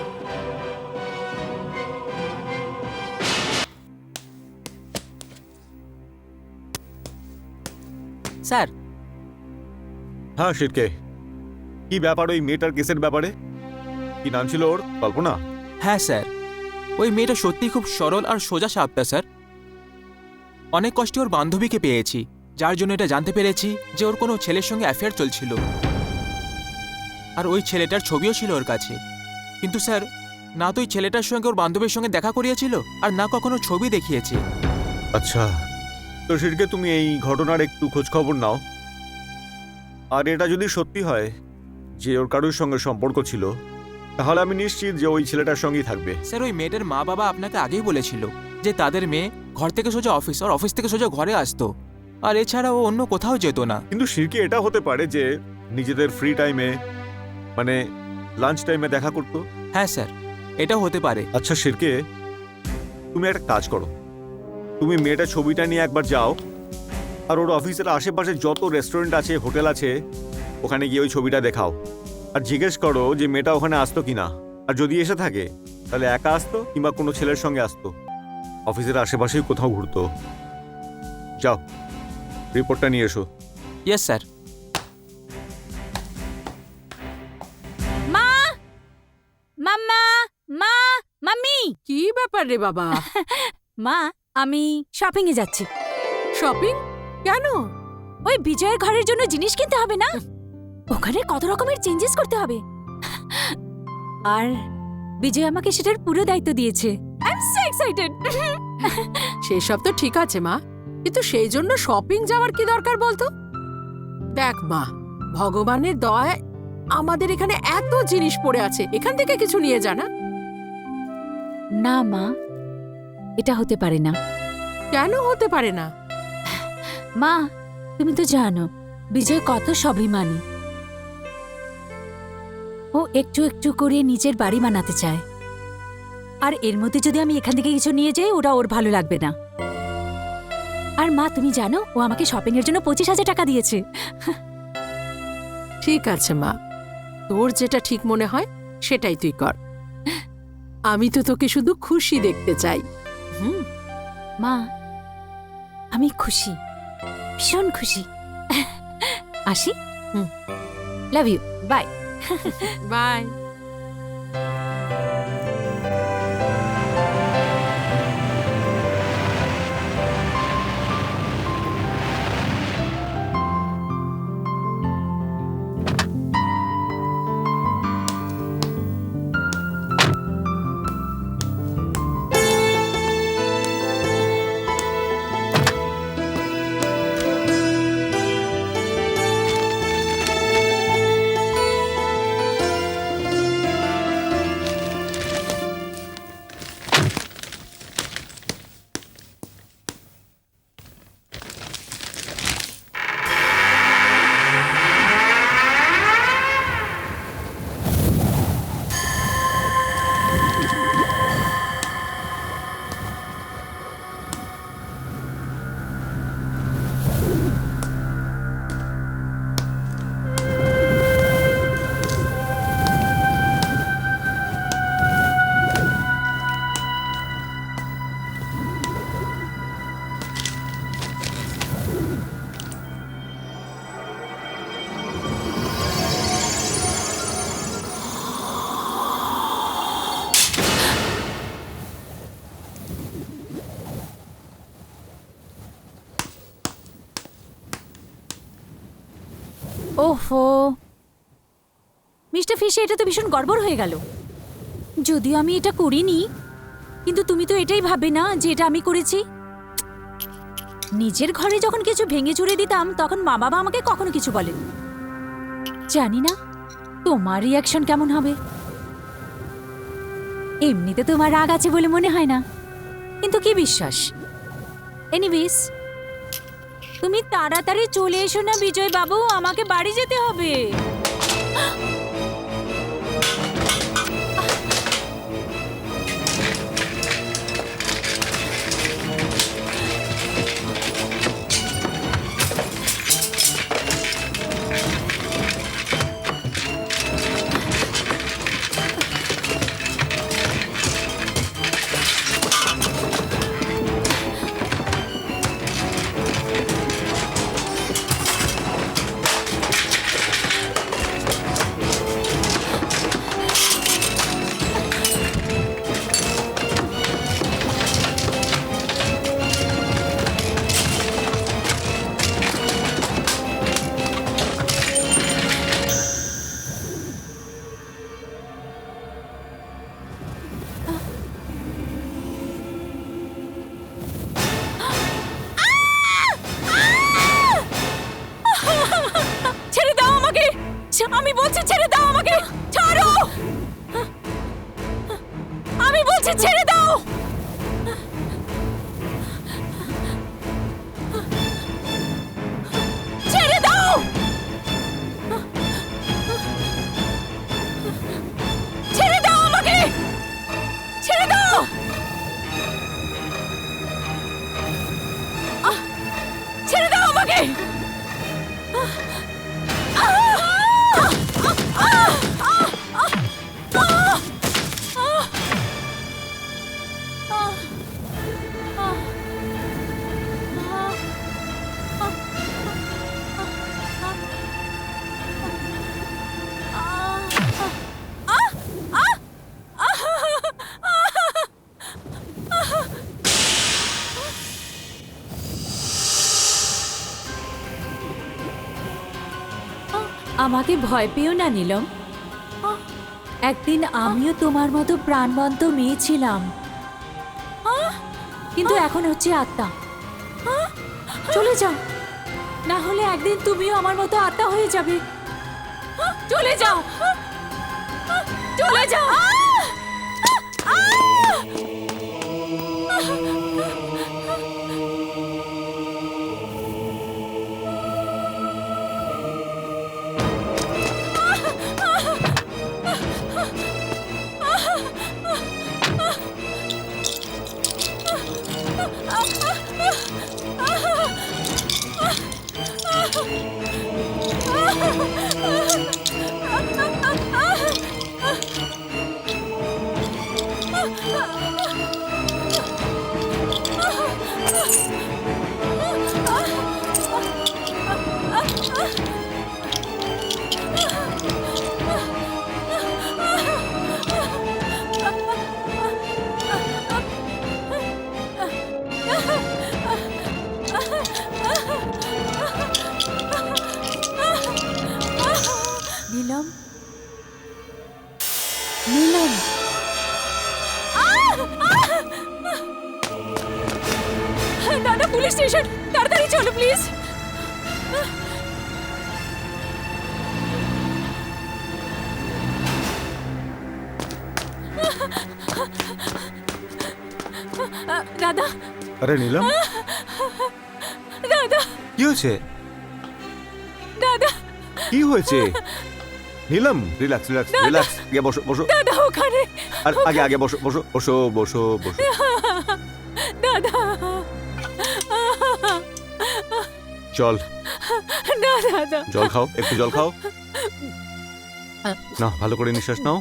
স্যার, হ্যাঁ শিরকে, কি ব্যাপার ওই মেয়েটার কেসের ব্যাপারে? কি নাম ছিল ওর? কল্পনা? হ্যাঁ স্যার, ওই মেয়েটা সত্যি খুব সরল আর সোজা সাপটা স্যার। অনেক কষ্টে ওর বান্ধবীকে পেয়েছি, যার জন্য এটা জানতে পেরেছি যে ওর কোনো ছেলের সঙ্গে অ্যাফেয়ার চলছিল, আর ওই ছেলেটার ছবিও ছিল ওর কাছে। কিন্তু স্যার, না তো ওই ছেলেটার সঙ্গে ওর বান্ধবীর সঙ্গে দেখা করিয়েছিল, আর না কখনো ছবি দেখিয়েছে। আচ্ছা, তো শিরকে তুমি এই ঘটনার একটু খোঁজ খবর নাও। আর এটা যদি সত্যি হয় যে ওর কারোর সঙ্গে সম্পর্ক ছিল, তাহলে আমি নিশ্চিত যে ওই ছেলেটার সঙ্গেই থাকবে। স্যার, ওই মেয়েটার মা বাবা আপনাকে আগেই বলেছিল যে তাদের মেয়ে ঘর থেকে সোজা অফিস, আর অফিস থেকে সোজা ঘরে আসতো, আর এছাড়া ও অন্য কোথাও যেত না। কিন্তু শিরকে এটা হতে পারে যে নিজেদের ফ্রি টাইমে, মানে লাঞ্চ টাইমে দেখা করতো। হ্যাঁ স্যার, এটাও হতে পারে। আচ্ছা শিরকে, তুমি একটা কাজ করো, তুমি মেয়েটার ছবিটা নিয়ে একবার যাও, আর ওর অফিসের আশেপাশে যত রেস্টুরেন্ট আছে, হোটেল আছে, ওখানে গিয়ে ওই ছবিটা দেখাও, আর জিজ্ঞেস করো যে মেয়েটা ওখানে আসতো কিনা, আর যদি এসে থাকে তাহলে একা আসতো কিংবা কোনো ছেলের সঙ্গে আসতো, অফিসের আশেপাশেই কোথাও ঘুরতো। যাও, রিপোর্টটা নিয়ে এসো। Yes sir. মা, মাম্মা, মা, মাম্মি। কি ব্যাপার রে বাবা? মা, আমি শপিং এ যাচ্ছি। শপিং? কেন? ওই বিজয়ের ঘরের জন্য জিনিস কিনতে হবে না? ওখানে কত রকমের চেঞ্জেস করতে হবে, আর বিজয় আমাকে সেটার পুরো দায়িত্ব দিয়েছে। I am so excited. সেসব তো ঠিক আছে মা, কিন্তু সেই জন্য শপিং যাওয়ার কি দরকার বলতো? দেখ মা, ভগবানের দয়ায় আমাদের এখানে এত জিনিস পড়ে আছে, এখান থেকে কিছু নিয়ে যা না। না মা, এটা হতে পারে না। কেন হতে পারে না? মা, তুমি তো জানো বিজয় কত স্বাভিমানী। ও একটু একটু করে নিজের বাড়ি বানাতে চায়, আর এর মধ্যে যদি আমি এখান থেকে কিছু নিয়ে যাই, ওটা ওর ভালো লাগবে না। আর মা, তুমি জানো ও আমাকে শপিং এর জন্য 25,000 টাকা দিয়েছে। ঠিক আছে মা, তোর যেটা ঠিক মনে হয় সেটাই তুই কর। আমি তো তোকে শুধু খুশি দেখতে চাই। মা, আমি খুশি, ভীষণ খুশি। আসি। Love you, bye. বাই। ওহো, মিস্টার ফিশে, এটা তো ভীষণ গড়বড় হয়ে গেল। যদিও আমি এটা করিনি, কিন্তু তুমি তো এটাই ভাববে না যে এটা আমি করেছি। নিজের ঘরে যখন কিছু ভেঙে চুরে দিতাম তখন মা বাবা আমাকে কখনো কিছু বলেনি। জানি না তোমার রিয়াকশন কেমন হবে। এমনিতে তোমার রাগ আছে বলে মনে হয় না, কিন্তু কি বিশ্বাস। এনিওয়েজ, তুমি তাড়াতাড়ি চলে এসো না বিজয় বাবু, আমাকে বাড়ি যেতে হবে। ছেড়ে দাও আমাকে, আমি বলছি ছেড়ে দাও আমাকে, ছাড়ো, আমি বলছি ছেড়ে দাও। ছেড়ে দাও, ছেড়ে দাও আমাকে, ছেড়ে দাও। ছেড়ে দাও আমাকে। আমাকে ভয় পেও না নীলম, একদিন আমিও তোমার মতো প্রাণবন্ত মেয়ে ছিলাম, কিন্তু এখন হচ্ছে আত্মা। চলে যাও, না হলে একদিন তুমিও আমার মতো আত্মা হয়ে যাবে। চলে যাও, চলে যাও। নীলম, নীলম। দাদা, পুলিশ স্টেশন, তাড়াতাড়ি চলো প্লিজ। দাদা, আরে নীলম, দাদা, কি হয়েছে? দাদা, কি হয়েছে? নীলম, রিল্যাক্স রিল্যাক্স রিল্যাক্স, আগে বসো বসো, দাদা ওখানে। আর আগে আগে বসো বসো বসো বসো বসো। দাদা, জল, না দাদা। জল খাও, একটু জল খাও। না, ভালো করে নিঃশ্বাস নাও।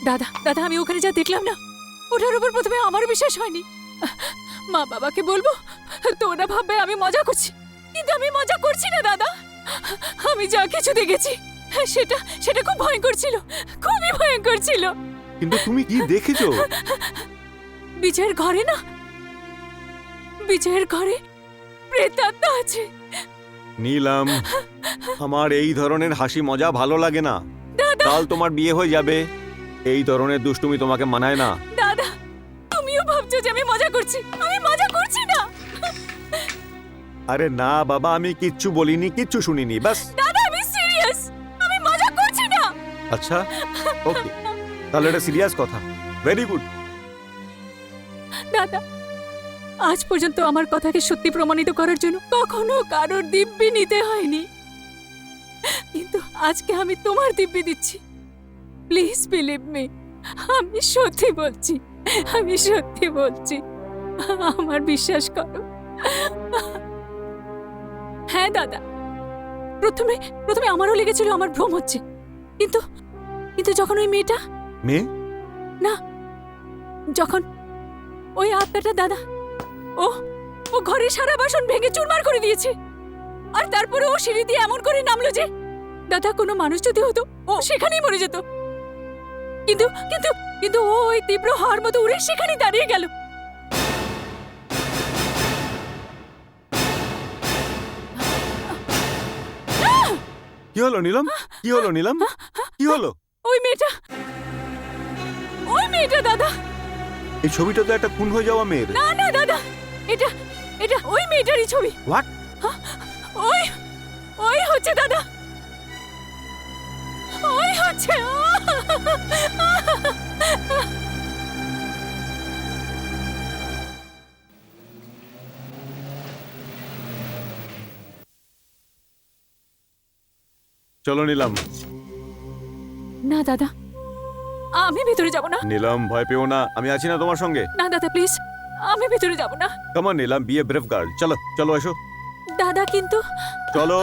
দাদা, দাদা, আমি ওখানে যা দেখলাম না, ওটার উপর প্রথমে আমার বিশ্বাস হয়নি। মা বাবাকে বলবো তো ওরা ভাববে আমি মজা করছি, কিন্তু আমি মজা করছি না দাদা। আমি যা কিছু দেখেছি সেটা সেটা খুব ভয়ঙ্কর ছিল, খুবই ভয়ঙ্কর ছিল। কিন্তু তুমি কি দেখেছো? বিজয়ের ঘরে না, বিজয়ের ঘরে প্রেতাত্মা আছে। নীলম, আমার এই ধরনের হাসি মজা ভালো লাগে না। দাদা, কাল তোমার বিয়ে হয়ে যাবে, এই ধরনের দুষ্টুমি তোমাকে মানায় না। দাদা, তুমিও ভাবছো যে আমি মজা করছি, আমি মজা করছি না। আরে না বাবা, আমি কিচ্ছু বলিনি, কিচ্ছু শুনিনি, বাস। দাদা, আমি সিরিয়াস, আমি মজা করছি না। আচ্ছা, ওকে, তাহলে এটা সিরিয়াস কথা। Very good. দাদা, আজ পর্যন্ত আমার কথাকে সত্যি প্রমাণিত করার জন্য কখনো কারোর দিব্যি নিতে হয়নি, কিন্তু আজকে আমি তোমার দিব্যি দিচ্ছি। প্লিজ বিলিভ মি, আমি সত্যি বলছি, আমি সত্যি বলছি, আমার বিশ্বাস করো। হ্যাঁ দাদা, প্রথমে প্রথমে আমারও লেগেছিল আমার ভ্রম হচ্ছে, কিন্তু কিন্তু যখন ওই মেয়েটা, মেয়ে? না, যখন ওই আত্মাটা দাদা, ও ও ঘরে সারা বাসন ভেঙে চুরমার করে দিয়েছে, আর তারপরে ও সিঁড়ি দিয়ে এমন করে নামলো যে দাদা কোনো মানুষ যদি হতো ও সেখানেই মরে যেত, কিন্তু কিন্তু কিন্তু ও ওই তীব্র হাওয়ার মতো উড়ে সেখানেই দাঁড়িয়ে গেল। কি হলো নীলম? কি হলো নীলম? কি হলো? ওই মেয়েটা, ওই মেয়েটা দাদা। এই ছবিটা তো একটা খুন হয়ে যাওয়া মেয়ের। না না দাদা, এটা এটা ওই মেয়েটারই ছবি। হোয়াট? ওই ওই হচ্ছে দাদা, ওই হচ্ছে। চলো নীলম। না দাদা, আমি ভেতরে যাব না। নীলম, ভয় পেও না, আমি আছি না তোমার সঙ্গে। না দাদা প্লিজ, আমি ভেতরে যাব না। Come on Neelam, be a brave girl. চলো চলো, এসো, দাদা কিন্তু চলো।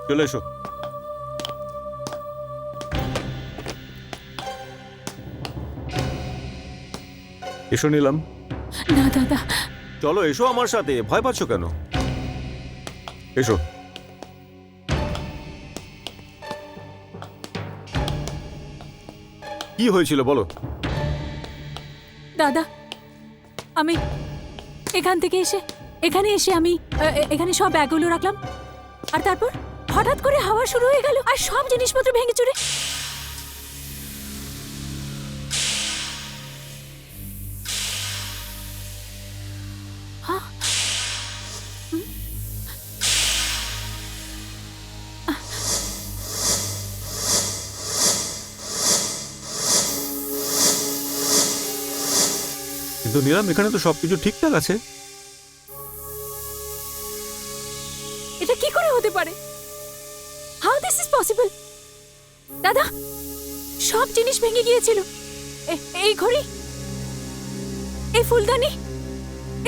চলে এসো। এসো নীলম, না দাদা, চলো এসো আমার সাথে, ভয় পাচ্ছ কেন? এসো। কি হয়েছিল বলো? দাদা, আমি এখান থেকে এখানে এসে আমি এখানে সব ব্যাগগুলো রাখলাম, আর তারপর হঠাৎ করে হাওয়া শুরু হয়ে গেল আর সব জিনিসপত্র ভেঙে চুরে। হ্যাঁ? কিন্তু নীলম, এখানে তো সবকিছু ঠিকঠাক আছে। এটা কি করে হতে পারে? How this is possible? দাদা, সব জিনিস ভেঙে গিয়েছিল, এই ঘড়ি, এই ফুলদানি,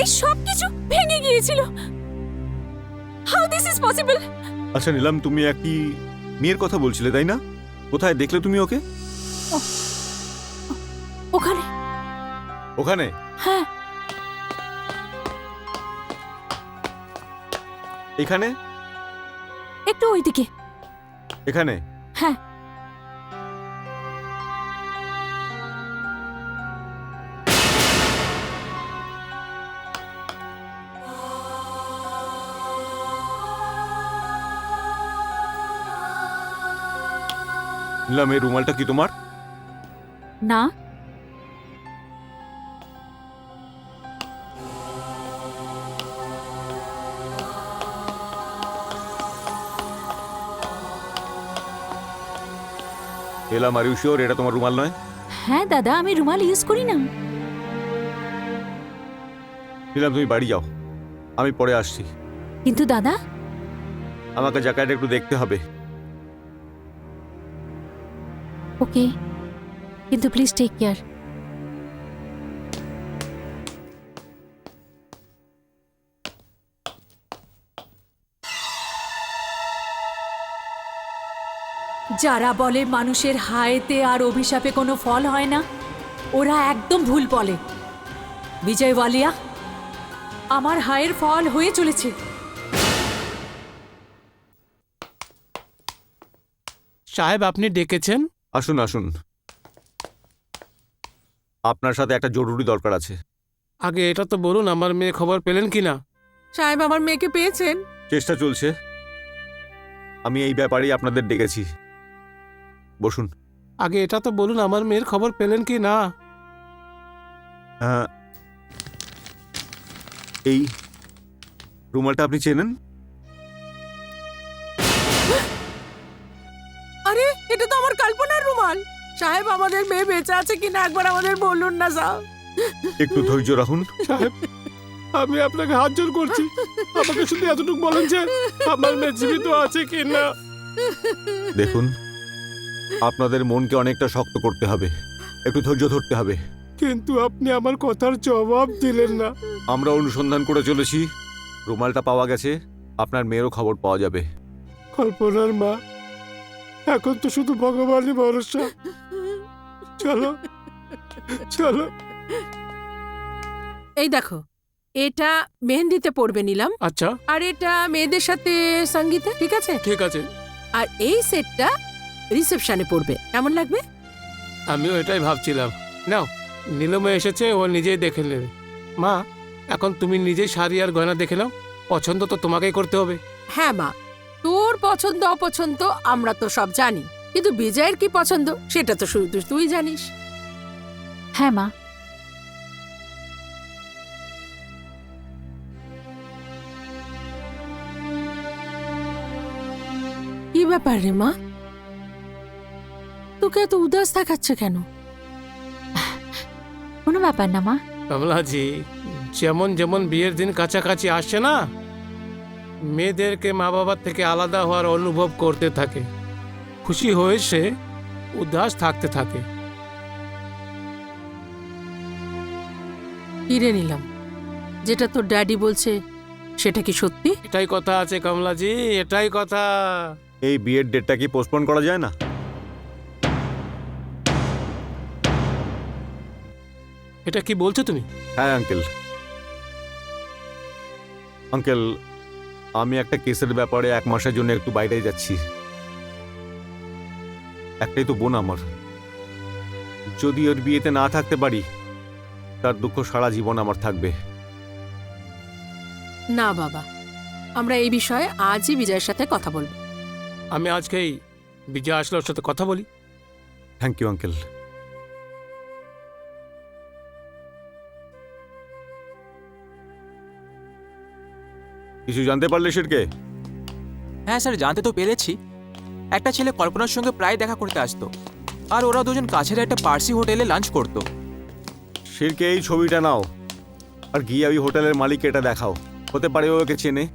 এই সব কিছু ভেঙে গিয়েছিল। How this is possible? আচ্ছা নীলম, তুমি একই মেয়ের কথা বলছিলে তাই না? কোথায় দেখলে তুমি ওকে? ওখানে। ওখানে? হ্যাঁ। এখানে? একটু ওইদিকে। এখানে? হ্যাঁ। নিলাম, এই রুমালটা কি তোমার? না, এলাম, আর ইউ শিওর এটা তোমার রুমাল নয়? হ্যাঁ দাদা, আমি রুমাল ইউজ করি না। নিলাম, তুমি বাড়ি যাও, আমি পরে আসছি। কিন্তু দাদা, আমাকে জায়গাটা একটু দেখতে হবে। ওকে, কিন্তু প্লিজ টেক কেয়ার। যারা বলে মানুষের হায়েতে আর অভিশাপে কোনো ফল হয় না, ওরা একদম ভুল বলে। বিজয় ওয়ালিয়া, আমার হায়ের ফল হয়ে চলেছে। সাহেব, আপনি ডেকেছেন? আসুন আসুন, আপনার সাথে একটা জরুরি দরকার আছে। আগে এটা তো বলুন, আমার মেয়ে খবর পেলেন কি না? সাহেব, আমার মেয়েকে পেয়েছেন? চেষ্টা চলছে। আমি এই ব্যাপারেই আপনাদের ডেকেছি। বসুন। আগে এটা তো বলুন, আমার মেয়ের খবর পেলেন কি না? হ্যাঁ, এই রুমালটা আপনি চেনেন? আরে, এটা তো আমার কল্পনার রুমাল। সাহেব, আমাদের মেয়ে বেঁচে আছে কিনা একবার আমাদের বলুন না সাহেব। একটু ধৈর্য রাখুন। সাহেব, আমি আপনাকে হাত জোর করছি, আমাকে শুধু এতটুকু বলেন যে আমার মেয়ে জীবিত আছে কি না। দেখুন, আপনাদের মনকে অনেকটা শক্ত করতে হবে, একটু ধৈর্য ধরতে হবে। কিন্তু আপনি আমার কথার জবাব দিলেন না। আমরা অনুসন্ধান করে চলেছি, রুমালটা পাওয়া গেছে, আপনার মেয়েরও খবর পাওয়া যাবে। কল্পনার মা, এখন তো শুধু ভগবানই ভরসা। চলো চলো। এই দেখো, এটা মেহেন্দিতে পড়বে নিলাম, আচ্ছা, আর এটা মেয়েদের সাথে সঙ্গীতে, ঠিক আছে? ঠিক আছে, আর এই সেটটা রিসেপশনে পড়বে, কেমন লাগবে? আমিও এটাই ভাবছিলাম। নাও, নীলমে এসেছে, ও নিজেই দেখে নেবে। মা, এখন তুমি নিজেই শাড়ি আর গয়না দেখে নাও, পছন্দ তো তোমাকেই করতে হবে। হ্যাঁ মা, তোর পছন্দ অপছন্দ আমরা তো সব জানি, কিন্তু বিজয়ের কি পছন্দ সেটা তো শুধু তুই জানিস। হ্যাঁ মা। কি ব্যাপার রে মা, তোকে এত উদাস দেখাচ্ছে কেন? কোনো ব্যাপার না মা। কমলাজি, যেমন যেমন বিয়ের দিন কাছাকাছি আসছে না, মেয়েদেরকে মা বাবার থেকে আলাদা হওয়ার অনুভব করতে থাকে, খুশি হয়ে সে উদাস থাকতে থাকে। কিরে নিলাম, যেটা তোর ড্যাডি বলছে সেটা কি সত্যি? এটাই কথা আছে কমলাজি, এটাই কথা। এই বিয়ের ডেটটা কি পোস্টপোন করা যায় না? এটা কি বলছো তুমি? হ্যাঁ আঙ্কেল। আঙ্কেল, আমি একটা কেসের ব্যাপারে 1 মাসের জন্য একটু বাইরে যাচ্ছি। একটাই তো বোন আমার, যদি ওর বিয়েতে না থাকতে পারি তার দুঃখ সারা জীবন আমার থাকবে। না বাবা, আমরা এই বিষয়ে আজই বিজয়ের সাথে কথা বলবো। আমি আজকেই বিজয় আসলে ওর সাথে কথা বলি। Thank you uncle. কিছু জানতে পারলে সেরকে? হ্যাঁ স্যার, জানতে তো পেরেছি। একটা ছেলে কল্পনার সঙ্গে প্রায় দেখা করতে আসতো, আর ওরা দুজন কাছের একটা পার্সি হোটেলে লাঞ্চ করতো। সেরকে, এই ছবিটা নাও আর গিয়ে ওই হোটেলের মালিককে এটা দেখাও, হতে পারে ও ওকে চেনে।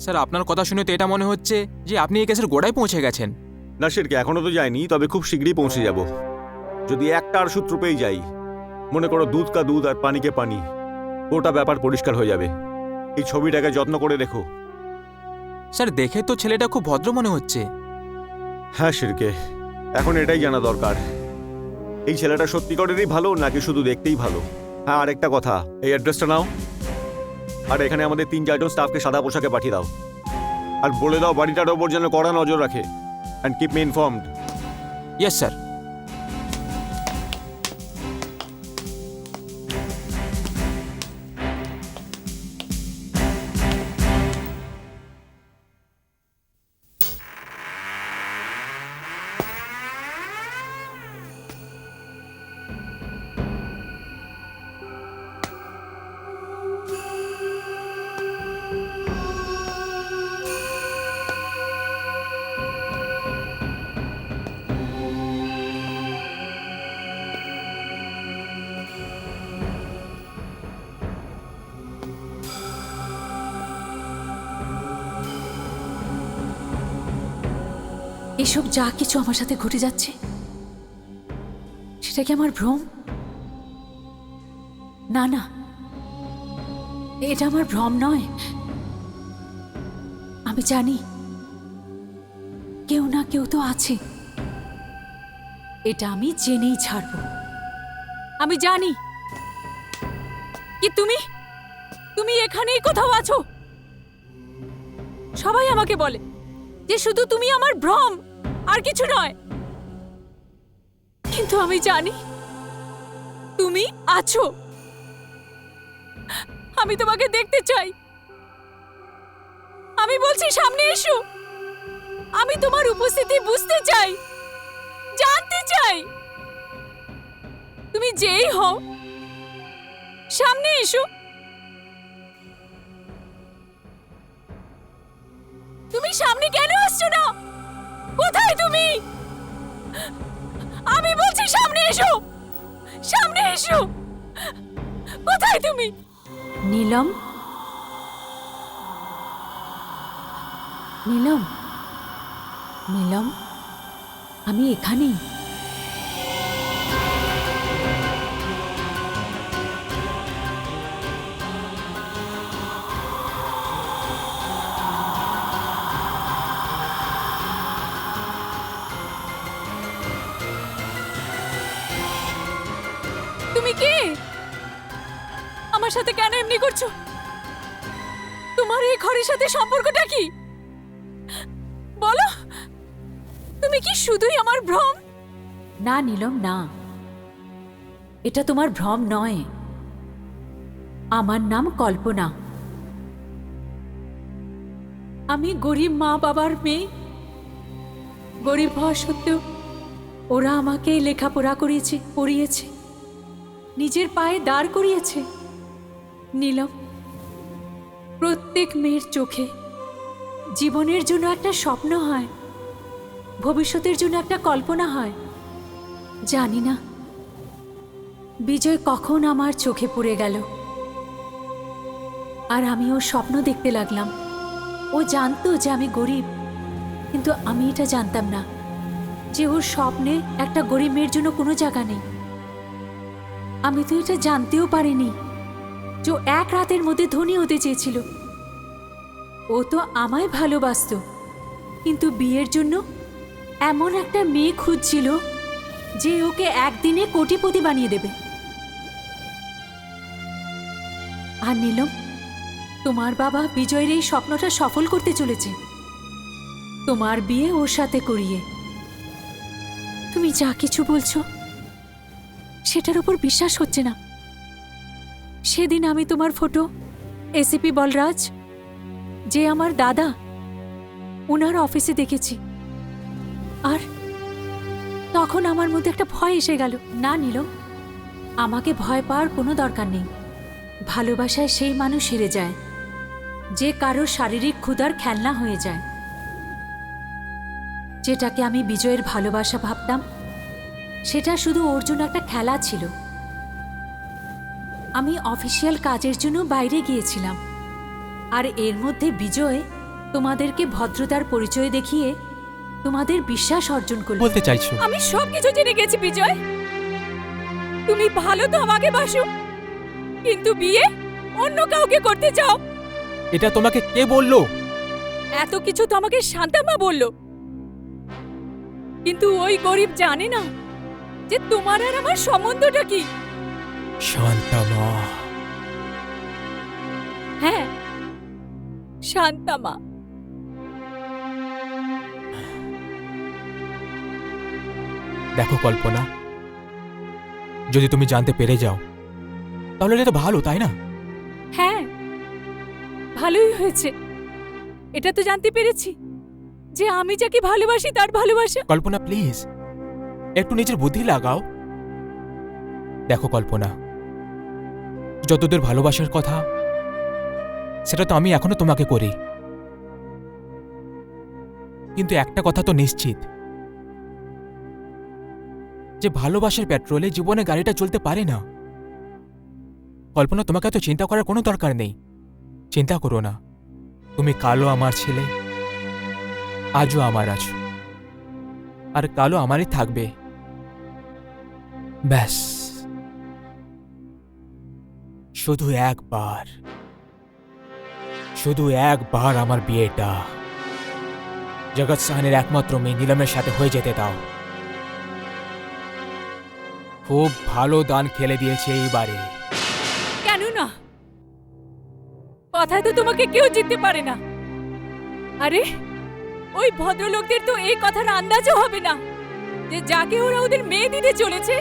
স্যার, আপনার কথা শুনে তো এটা মনে হচ্ছে যে আপনি এই কেসের গোড়ায় পৌঁছে গেছেন। না সেরকে, এখনো তো যায়নি, তবে খুব শীঘ্রই পৌঁছে যাব। যদি একটা আর সূত্র পেয়ে যাই, মনে করো দুধ কা দুধ আর পানি কে পানি, গোটা ব্যাপার পরিষ্কার হয়ে যাবে। এই ছবিটাকে যত্ন করে রেখো। স্যার, দেখে তো ছেলেটা খুব ভদ্র মনে হচ্ছে। হ্যাঁ সেরকে, এখন এটাই জানা দরকার, এই ছেলেটা সত্যিকারেরই ভালো নাকি শুধু দেখতেই ভালো। হ্যাঁ, আরেকটা কথা, এই অ্যাড্রেসটা নাও, আর এখানে আমাদের 3-4 জন স্টাফকে সাদা পোশাকে পাঠিয়ে দাও, আর বলে দাও বাড়িটার ওপর যেন কড়া নজর রাখে, and keep me informed. Yes sir. এসব যা কিছু আমার সাথে ঘটে যাচ্ছে সেটা কি আমার ভ্রম? না না, এটা আমার ভ্রম নয়। আমি জানি কেউ না কেউ তো আছে। এটা আমি জেনেই ছাড়ব। আমি জানি কি তুমি এখানেই কোথাও আছো। সবাই আমাকে বলে যে শুধু তুমি আমার ভ্রম, আর কিছু নয়। কিন্তু আমি জানি তুমি আছো। আমি তোমাকে দেখতে চাই। আমি বলছি সামনে এসো। আমি তোমার উপস্থিতি বুঝতে চাই, জানতে চাই। তুমি যেই হও, সামনে এসো। তুমি সামনে কেন আসছো না? কোথায় তুমি? আমি বলছি সামনে এসো, সামনে এসো। কোথায় তুমি? নীলম, নীলম, নীলম, আমি এখানেই। তুমি কে? আমার সাথে কেন এমনি করছো? তোমার এই ঘরের সাথে সম্পর্কটা কি? বলো, তুমি কি শুধুই আমার ভ্রম? না নীলম, না, এটা তোমার ভ্রম নয়। আমার নাম কল্পনা। আমি গরিব মা বাবার মেয়ে। গরিব হওয়া সত্ত্বেও ওরা আমাকে লেখাপড়া পড়িয়েছে, নিজের পায়ে দাঁড় করিয়েছে। নীলম, প্রত্যেক মেয়ের চোখে জীবনের জন্য একটা স্বপ্ন হয়, ভবিষ্যতের জন্য একটা কল্পনা হয়। জানি না বিজয় কখন আমার চোখে পড়ে গেল, আর আমি ওর স্বপ্ন দেখতে লাগলাম। ও জানতো যে আমি গরিব, কিন্তু আমি এটা জানতাম না যে ওর স্বপ্নে একটা গরিব মেয়ের জন্য কোনো জায়গা নেই। আমি তো এটা জানতেও পারিনি যে ও এক রাতের মধ্যে ধনী হতে চেয়েছিল। ও তো আমায় ভালোবাসতো, কিন্তু বিয়ের জন্য এমন একটা মেয়ে খুঁজছিল যে ওকে একদিনে কোটিপতি বানিয়ে দেবে। আর নীলম, তোমার বাবা বিজয়ের এই স্বপ্নটা সফল করতে চলেছে, তোমার বিয়ে ওর সাথে করিয়ে। তুমি যা কিছু বলছো সেটার উপর বিশ্বাস হচ্ছে না। সেদিন আমি তোমার ফটো এসিপি বলরাজ, যে আমার দাদা, ওনার অফিসে দেখেছি, আর তখন আমার মধ্যে একটা ভয় এসে গেল। না নীলম, আমাকে ভয় পাওয়ার কোনো দরকার নেই। ভালোবাসায় সেই মানুষ হেরে যায় যে কারো শারীরিক ক্ষুধার খেলনা হয়ে যায়। যেটাকে আমি বিজয়ের ভালোবাসা ভাবতাম, সেটা শুধু ওর জন্য একটা খেলা ছিল। আমি অফিসিয়াল কাজের জন্য বাইরে গিয়েছিলাম, আর এর মধ্যে বিজয় তোমাদেরকে ভদ্রতার পরিচয় দেখিয়ে তোমাদের বিশ্বাস অর্জন করল। বলতে চাইছো? আমি সবকিছু জেনে গেছি বিজয়। তুমি ভালো তো আমাকে বাসো, কিন্তু বিয়ে অন্য কাউকে করতে চাও। এটা তোমাকে কে বললো? এত কিছু তো আমাকে শান্তামা বলল, কিন্তু ওই গরিব জানে না যে তোমার আর আমার সম্বন্ধটা কি। শান্তামা? হ্যাঁ, শান্তামা। দেখো কল্পনা, যদি তুমি জানতে পেরে যাও তাহলে এটা তো ভালো, তাই না? হ্যাঁ, ভালোই হয়েছে। এটা তো জানতে পেরেছি যে আমি যাকে ভালোবাসি তার ভালোবাসা। কল্পনা প্লিজ একটু নিজের বুদ্ধি লাগাও। দেখো কল্পনা, যতদূর ভালোবাসার কথা সেটা তো আমি এখনো তোমাকে করি, কিন্তু একটা কথা তো নিশ্চিত যে ভালোবাসার পেট্রোলে জীবনে গাড়িটা চলতে পারে না। কল্পনা, তোমাকে এত চিন্তা করার কোনো দরকার নেই। চিন্তা করো না, তুমি কালও আমার ছেলে, আজও আমার আছো। আর কালও আমারই থাকবে। ব্যাস, শুধু একবার আমার বিয়েটা জগৎ সাহানের একমাত্র মেয়ে নীলমের সাথে হয়ে যেতে দাও। খুব ভালো দান খেলে দিয়েছে এইবারে। কেন না? কথায় তো তোমাকে কেউ জিততে পারে না। আরে ওই ভদ্রলোকদের তো এই কথার আন্দাজও হবে না যে যাকে ওরা ওদের মেয়ে দিতে চলেছে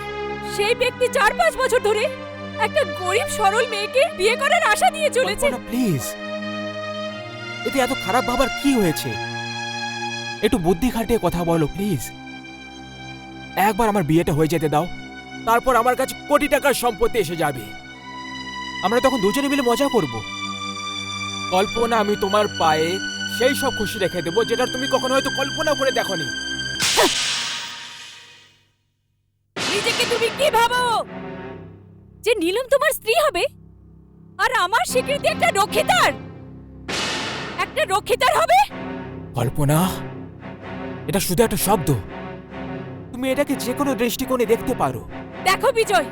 সেই ব্যক্তি 4-5 বছর ধরে একটা গরিব সরল মেয়েকে বিয়ে করার আশা দিয়ে চলেছে। প্লিজ, এতে এত খারাপ ভাবার কি হয়েছে? একটু বুদ্ধি খাটিয়ে কথা বলো প্লিজ। একবার আমার বিয়েটা হয়ে যেতে দাও, তারপর আমার কাছে কোটি টাকার সম্পত্তি এসে যাবে। আমরা তখন দুজনে মিলে মজা করব। কল্পনা, আমি তোমার পায়ে সেই সব খুশি রেখে দেবো যেটা তুমি কখনো হয়তো কল্পনা করে দেখোনি। নিজেকে তুমি কি ভাবো যে নীলম তোমার স্ত্রী হবে আর আমার স্বীকৃতি একটা রক্ষিতার হবে? কল্পনা, এটা শুধু একটা শব্দ। তুমি এটাকে যে কোনো দৃষ্টিকোণে দেখতে পারো। দেখো বিজয়,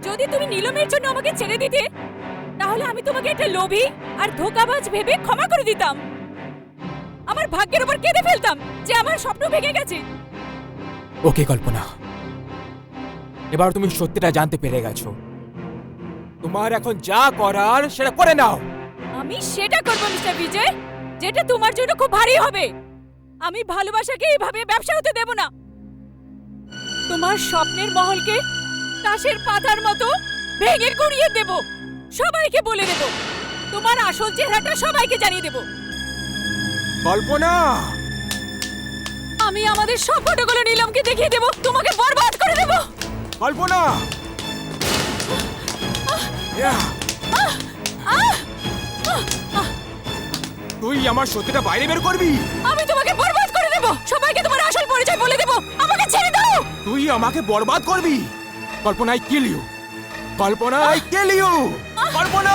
যদি তুমি নীলমের জন্য আমাকে ছেড়ে দিতে তাহলে আমি তোমাকে একটা লোভী আর ধোঁকাবাজ ভেবে ক্ষমা করে দিতাম। আমার ভাগ্যের উপর কেঁদে ফেলতাম যে আমার স্বপ্ন ভেঙে গেছে। ওকে কল্পনা, এবার তুমি সত্যিটা জানতে পেরে গেছো। তোমার এখন যা করার সেটা করে নাও। আমি সেটা করবো মিস্টার বিজয়, যেটা তোমার জন্য খুব ভারী হবে। আমি ভালোবাসাকে এইভাবে ব্যবসা হতে দেব না। তোমার স্বপ্নের মহলকে তাসের পাতার মতো ভেঙে গুড়িয়ে দেব। সবাইকে বলে দেব, তোমার আসল চেহারাটা সবাইকে জানিয়ে দেব। কল্পনা, আমি আমাদের সব ফটোগুলো নীলমকে দেখিয়ে দেব, তোমাকে বরবাদ করে দেব। কল্পনা, তুই আমার সত্যিটা বাইরে বের করবি? আমি তোমাকে বরবাদ করে দেব, সবাইকে তোমার আসল পরিচয় বলে দেব। আমাকে ছেড়ে দাও। তুই আমাকে বরবাদ করবি? Kalpana, I kill you. Kalpana, I kill you. Kalpana,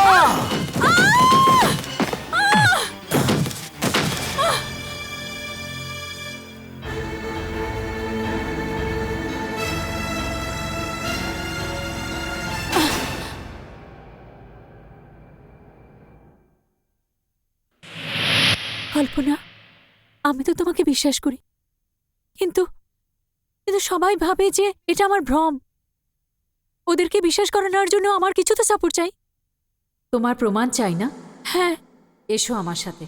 Kalpana, আমি তো তোমাকে বিশ্বাস করি, কিন্তু সবাই ভাবে যে এটা আমার ভ্রম। ওদেরকে বিশ্বাস করানোর জন্য আমার কিছু তো সাপোর্ট চাই। তোমার প্রমাণ চাই না? হ্যাঁ, এসো আমার সাথে।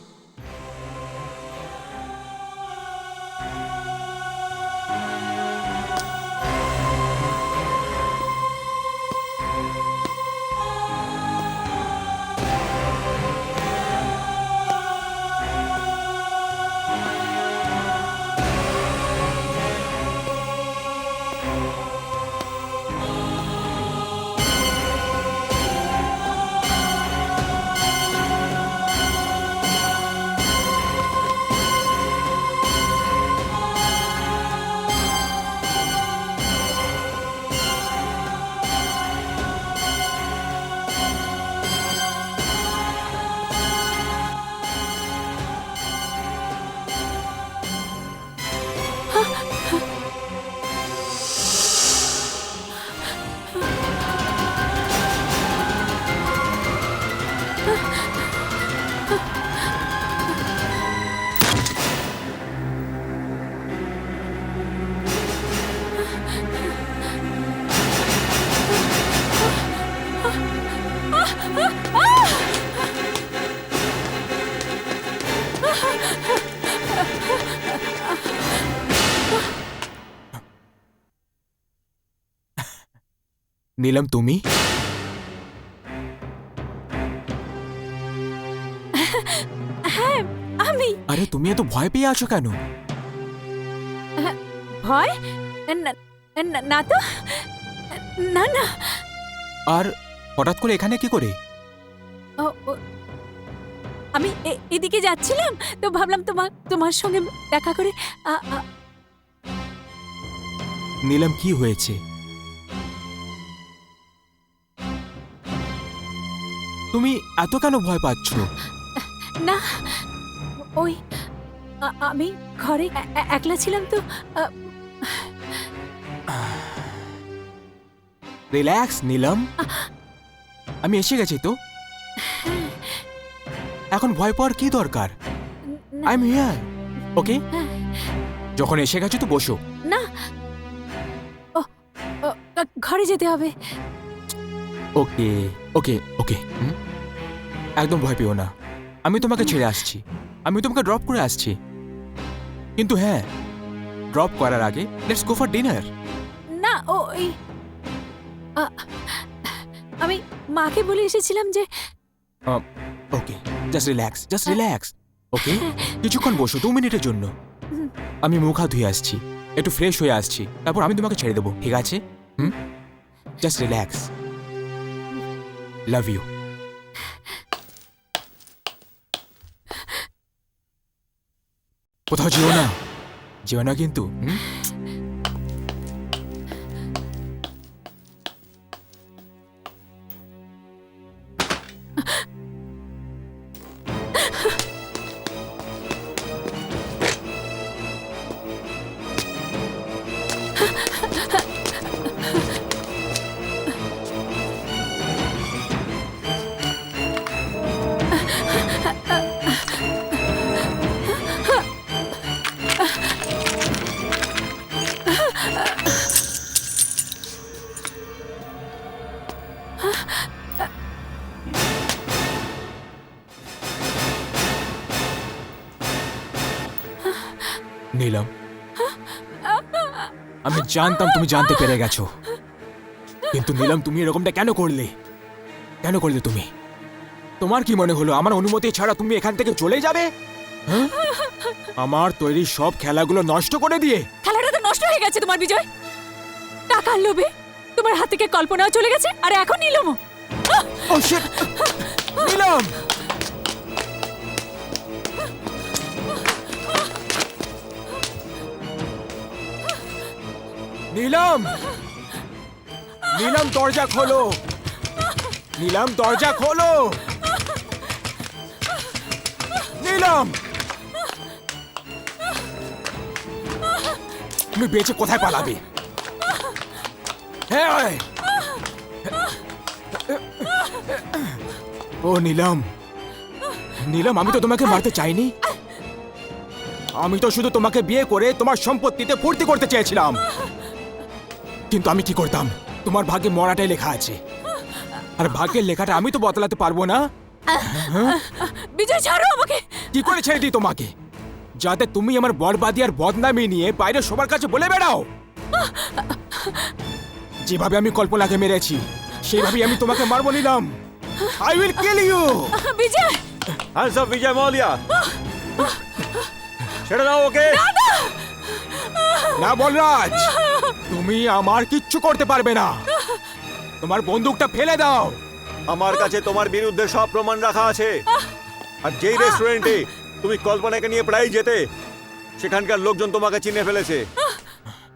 নীলম, তুমি? হ্যাঁ আমি। আরে তুমি এত ভয় পেয়ে আছো কেন? ভয়? না তো, না না। আর হঠাৎ করে এখানে কি করে? আমি এদিকে যাচ্ছিলাম তো ভাবলাম তোমার সঙ্গে দেখা করে। নীলম, কি হয়েছে? তুমি এত কেন ভয় পাচ্ছ? না, ওই আমি ঘরে একলা ছিলাম তো রিল্যাক্স নীলম, আমি এসে গেছি তো। এখন ভয় পাওয়ার কি দরকার? আই এম হিয়ার, ওকে? যখন এসে গেছো তো বসো। না, ও ও, ঘরে যেতে হবে। ওকে ওকে ওকে, একদম ভয় পেও না, আমি তোমাকে ছেড়ে আসছি, আমি তোমাকে ড্রপ করে আসছি। কিন্তু হ্যাঁ, ড্রপ করার আগে লেটস গো ফর ডিনার। না, আমি মাকে বলে এসেছিলাম যে ওকে, জাস্ট রিল্যাক্স, ওকে? কিছুক্ষণ বসো, 2 মিনিটের জন্য। আমি মুখ হাত ধুয়ে আসছি, একটু ফ্রেশ হয়ে আসছি, তারপর আমি তোমাকে ছেড়ে দেবো, ঠিক আছে? Just relax, love you. কোথাও যেও না কিন্তু। নীলম, আমি জানতাম তুমি জানতে পেরে গেছো, কিন্তু নীলম তুমি এরকমটা কেন করলে তুমি? তোমার কি মনে হলো আমার অনুমতি ছাড়া তুমি এখান থেকে চলে যাবে? আমার তৈরি সব খেলাগুলো নষ্ট করে দিয়ে। খেলাটা তো নষ্ট হয়ে গেছে তোমার বিজয়। টাকার লোভে তোমার হাত থেকে কল্পনাও চলে গেছে, আর এখন নীলমও। ও শিট! নীলম! নীলম! নীলম, দরজা খোলো! নীলম, দরজা খোলো! নীলম! তুমি বেঁচে কোথায় পালাবে? হ্যাঁ! ও নীলম, আমি তো তোমাকে মারতে চাইনি, আমি তো শুধু তোমাকে বিয়ে করে তোমার সম্পত্তিতে ফুর্তি করতে চেয়েছিলাম। কিন্তু আমি কি করতাম? তোমার ভাগ্যে মরাটাই লেখা আছে, আর ভাগ্যের লেখাটা আমি তো বদলাতে পারবো না। বিজয়, ছাড়ো আমাকে। কি করে ছেড়ে দিই তোমাকে, যাতে তুমি আমার বরবাদি আর বদনামি নিয়ে বাইরে সবার কাছে বলে বেড়াও? যেভাবে আমি কল্পনাকে মেরেছি সেভাবেই আমি তোমাকে মারবো নিলাম। I will kill you. Vijay! Hands up Vijay Mallya, ছেড়ে দাও ওকে। না বলরাজ, তুমি আমার কিচ্ছু করতে পারবে না, তোমার বন্দুকটা ফেলে দাও। আমার কাছে তোমার বিরুদ্ধে সব প্রমাণ রাখা আছে, আর যেই রেস্টুরেন্টে তুমি কল্পনাকে নিয়ে প্রায় যেতে, সেখানকার লোকজন তোমাকে চিনে ফেলেছে।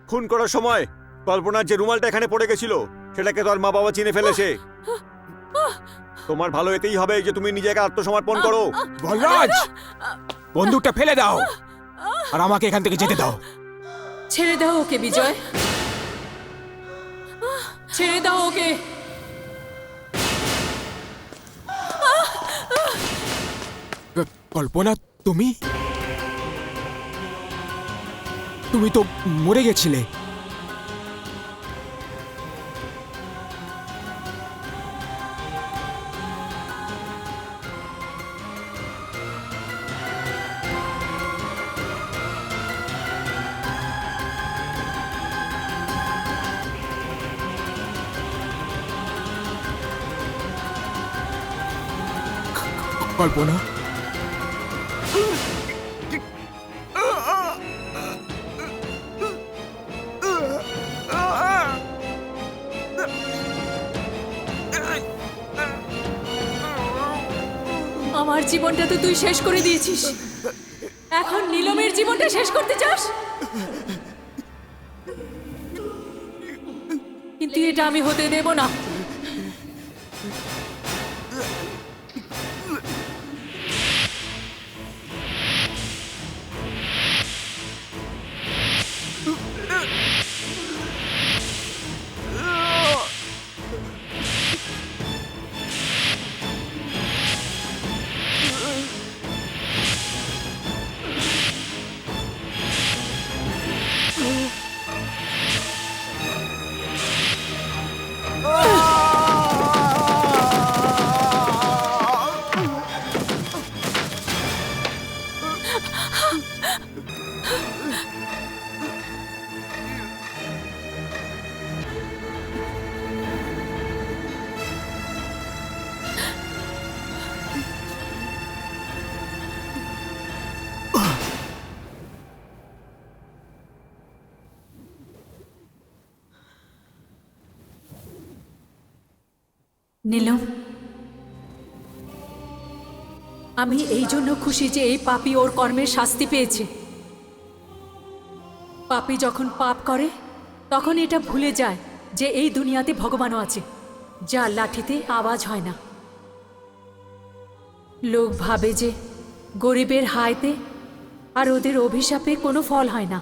খুন করার সময় কল্পনার যে রুমালটা এখানে পড়ে গেছিল সেটাকে তোর মা বাবা চিনে ফেলেছে। তোমার ভালো এতেই হবে যে তুমি নিজেকে আত্মসমর্পণ করো। বলরাজ, বন্দুকটা ফেলে দাও আর আমাকে এখান থেকে যেতে দাও। ছেড়ে দাও ওকে বিজয়, ছেড়ে দাও ওকে। কল্পনা, তুমি তো মরে গেছিলে। কল্পনা, আমার জীবনটা তো তুই শেষ করে দিয়েছিস, এখন নীলমের জীবনটা শেষ করতে চাস? কিন্তু এটা আমি হতে দেব না। নীলম, আমি এই জন্য খুশি যে এই পাপী ওর কর্মের শাস্তি পেয়েছে। পাপী যখন পাপ করে তখন এটা ভুলে যায় যে এই দুনিয়াতে ভগবানও আছে, যার লাঠিতে আওয়াজ হয় না। লোক ভাবে যে গরিবের হায়তে আর ওদের অভিশাপে কোনো ফল হয় না,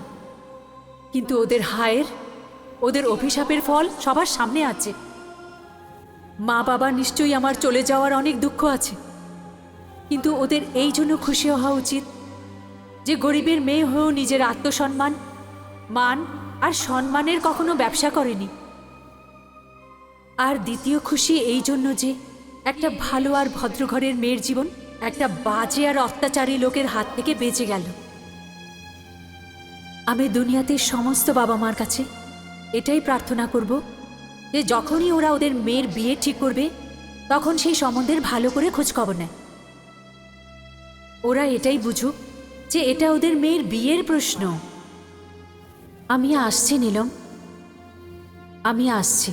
কিন্তু ওদের হায়ের, ওদের অভিশাপের ফল সবার সামনে আছে। মা বাবা নিশ্চয়ই আমার চলে যাওয়ার অনেক দুঃখ আছে, কিন্তু ওদের এই জন্য খুশি হওয়া উচিত যে গরিবের মেয়ে হয়েও নিজের আত্মসম্মান, মান আর সম্মানের কখনো ব্যবসা করেনি। আর দ্বিতীয় খুশি এই জন্য যে একটা ভালো আর ভদ্র ঘরের মেয়ের জীবন একটা বাজে আর অত্যাচারী লোকের হাত থেকে বেঁচে গেল। আমি দুনিয়াতে সমস্ত বাবা মার কাছে এটাই প্রার্থনা করব যে যখনই ওরা ওদের মেয়ের বিয়ে ঠিক করবে তখন সেই সম্বন্ধের ভালো করে খোঁজখবর নেয়। ওরা এটাই বুঝুক যে এটা ওদের মেয়ের বিয়ের প্রশ্ন। আমি আসছি নীলম, আমি আসছি।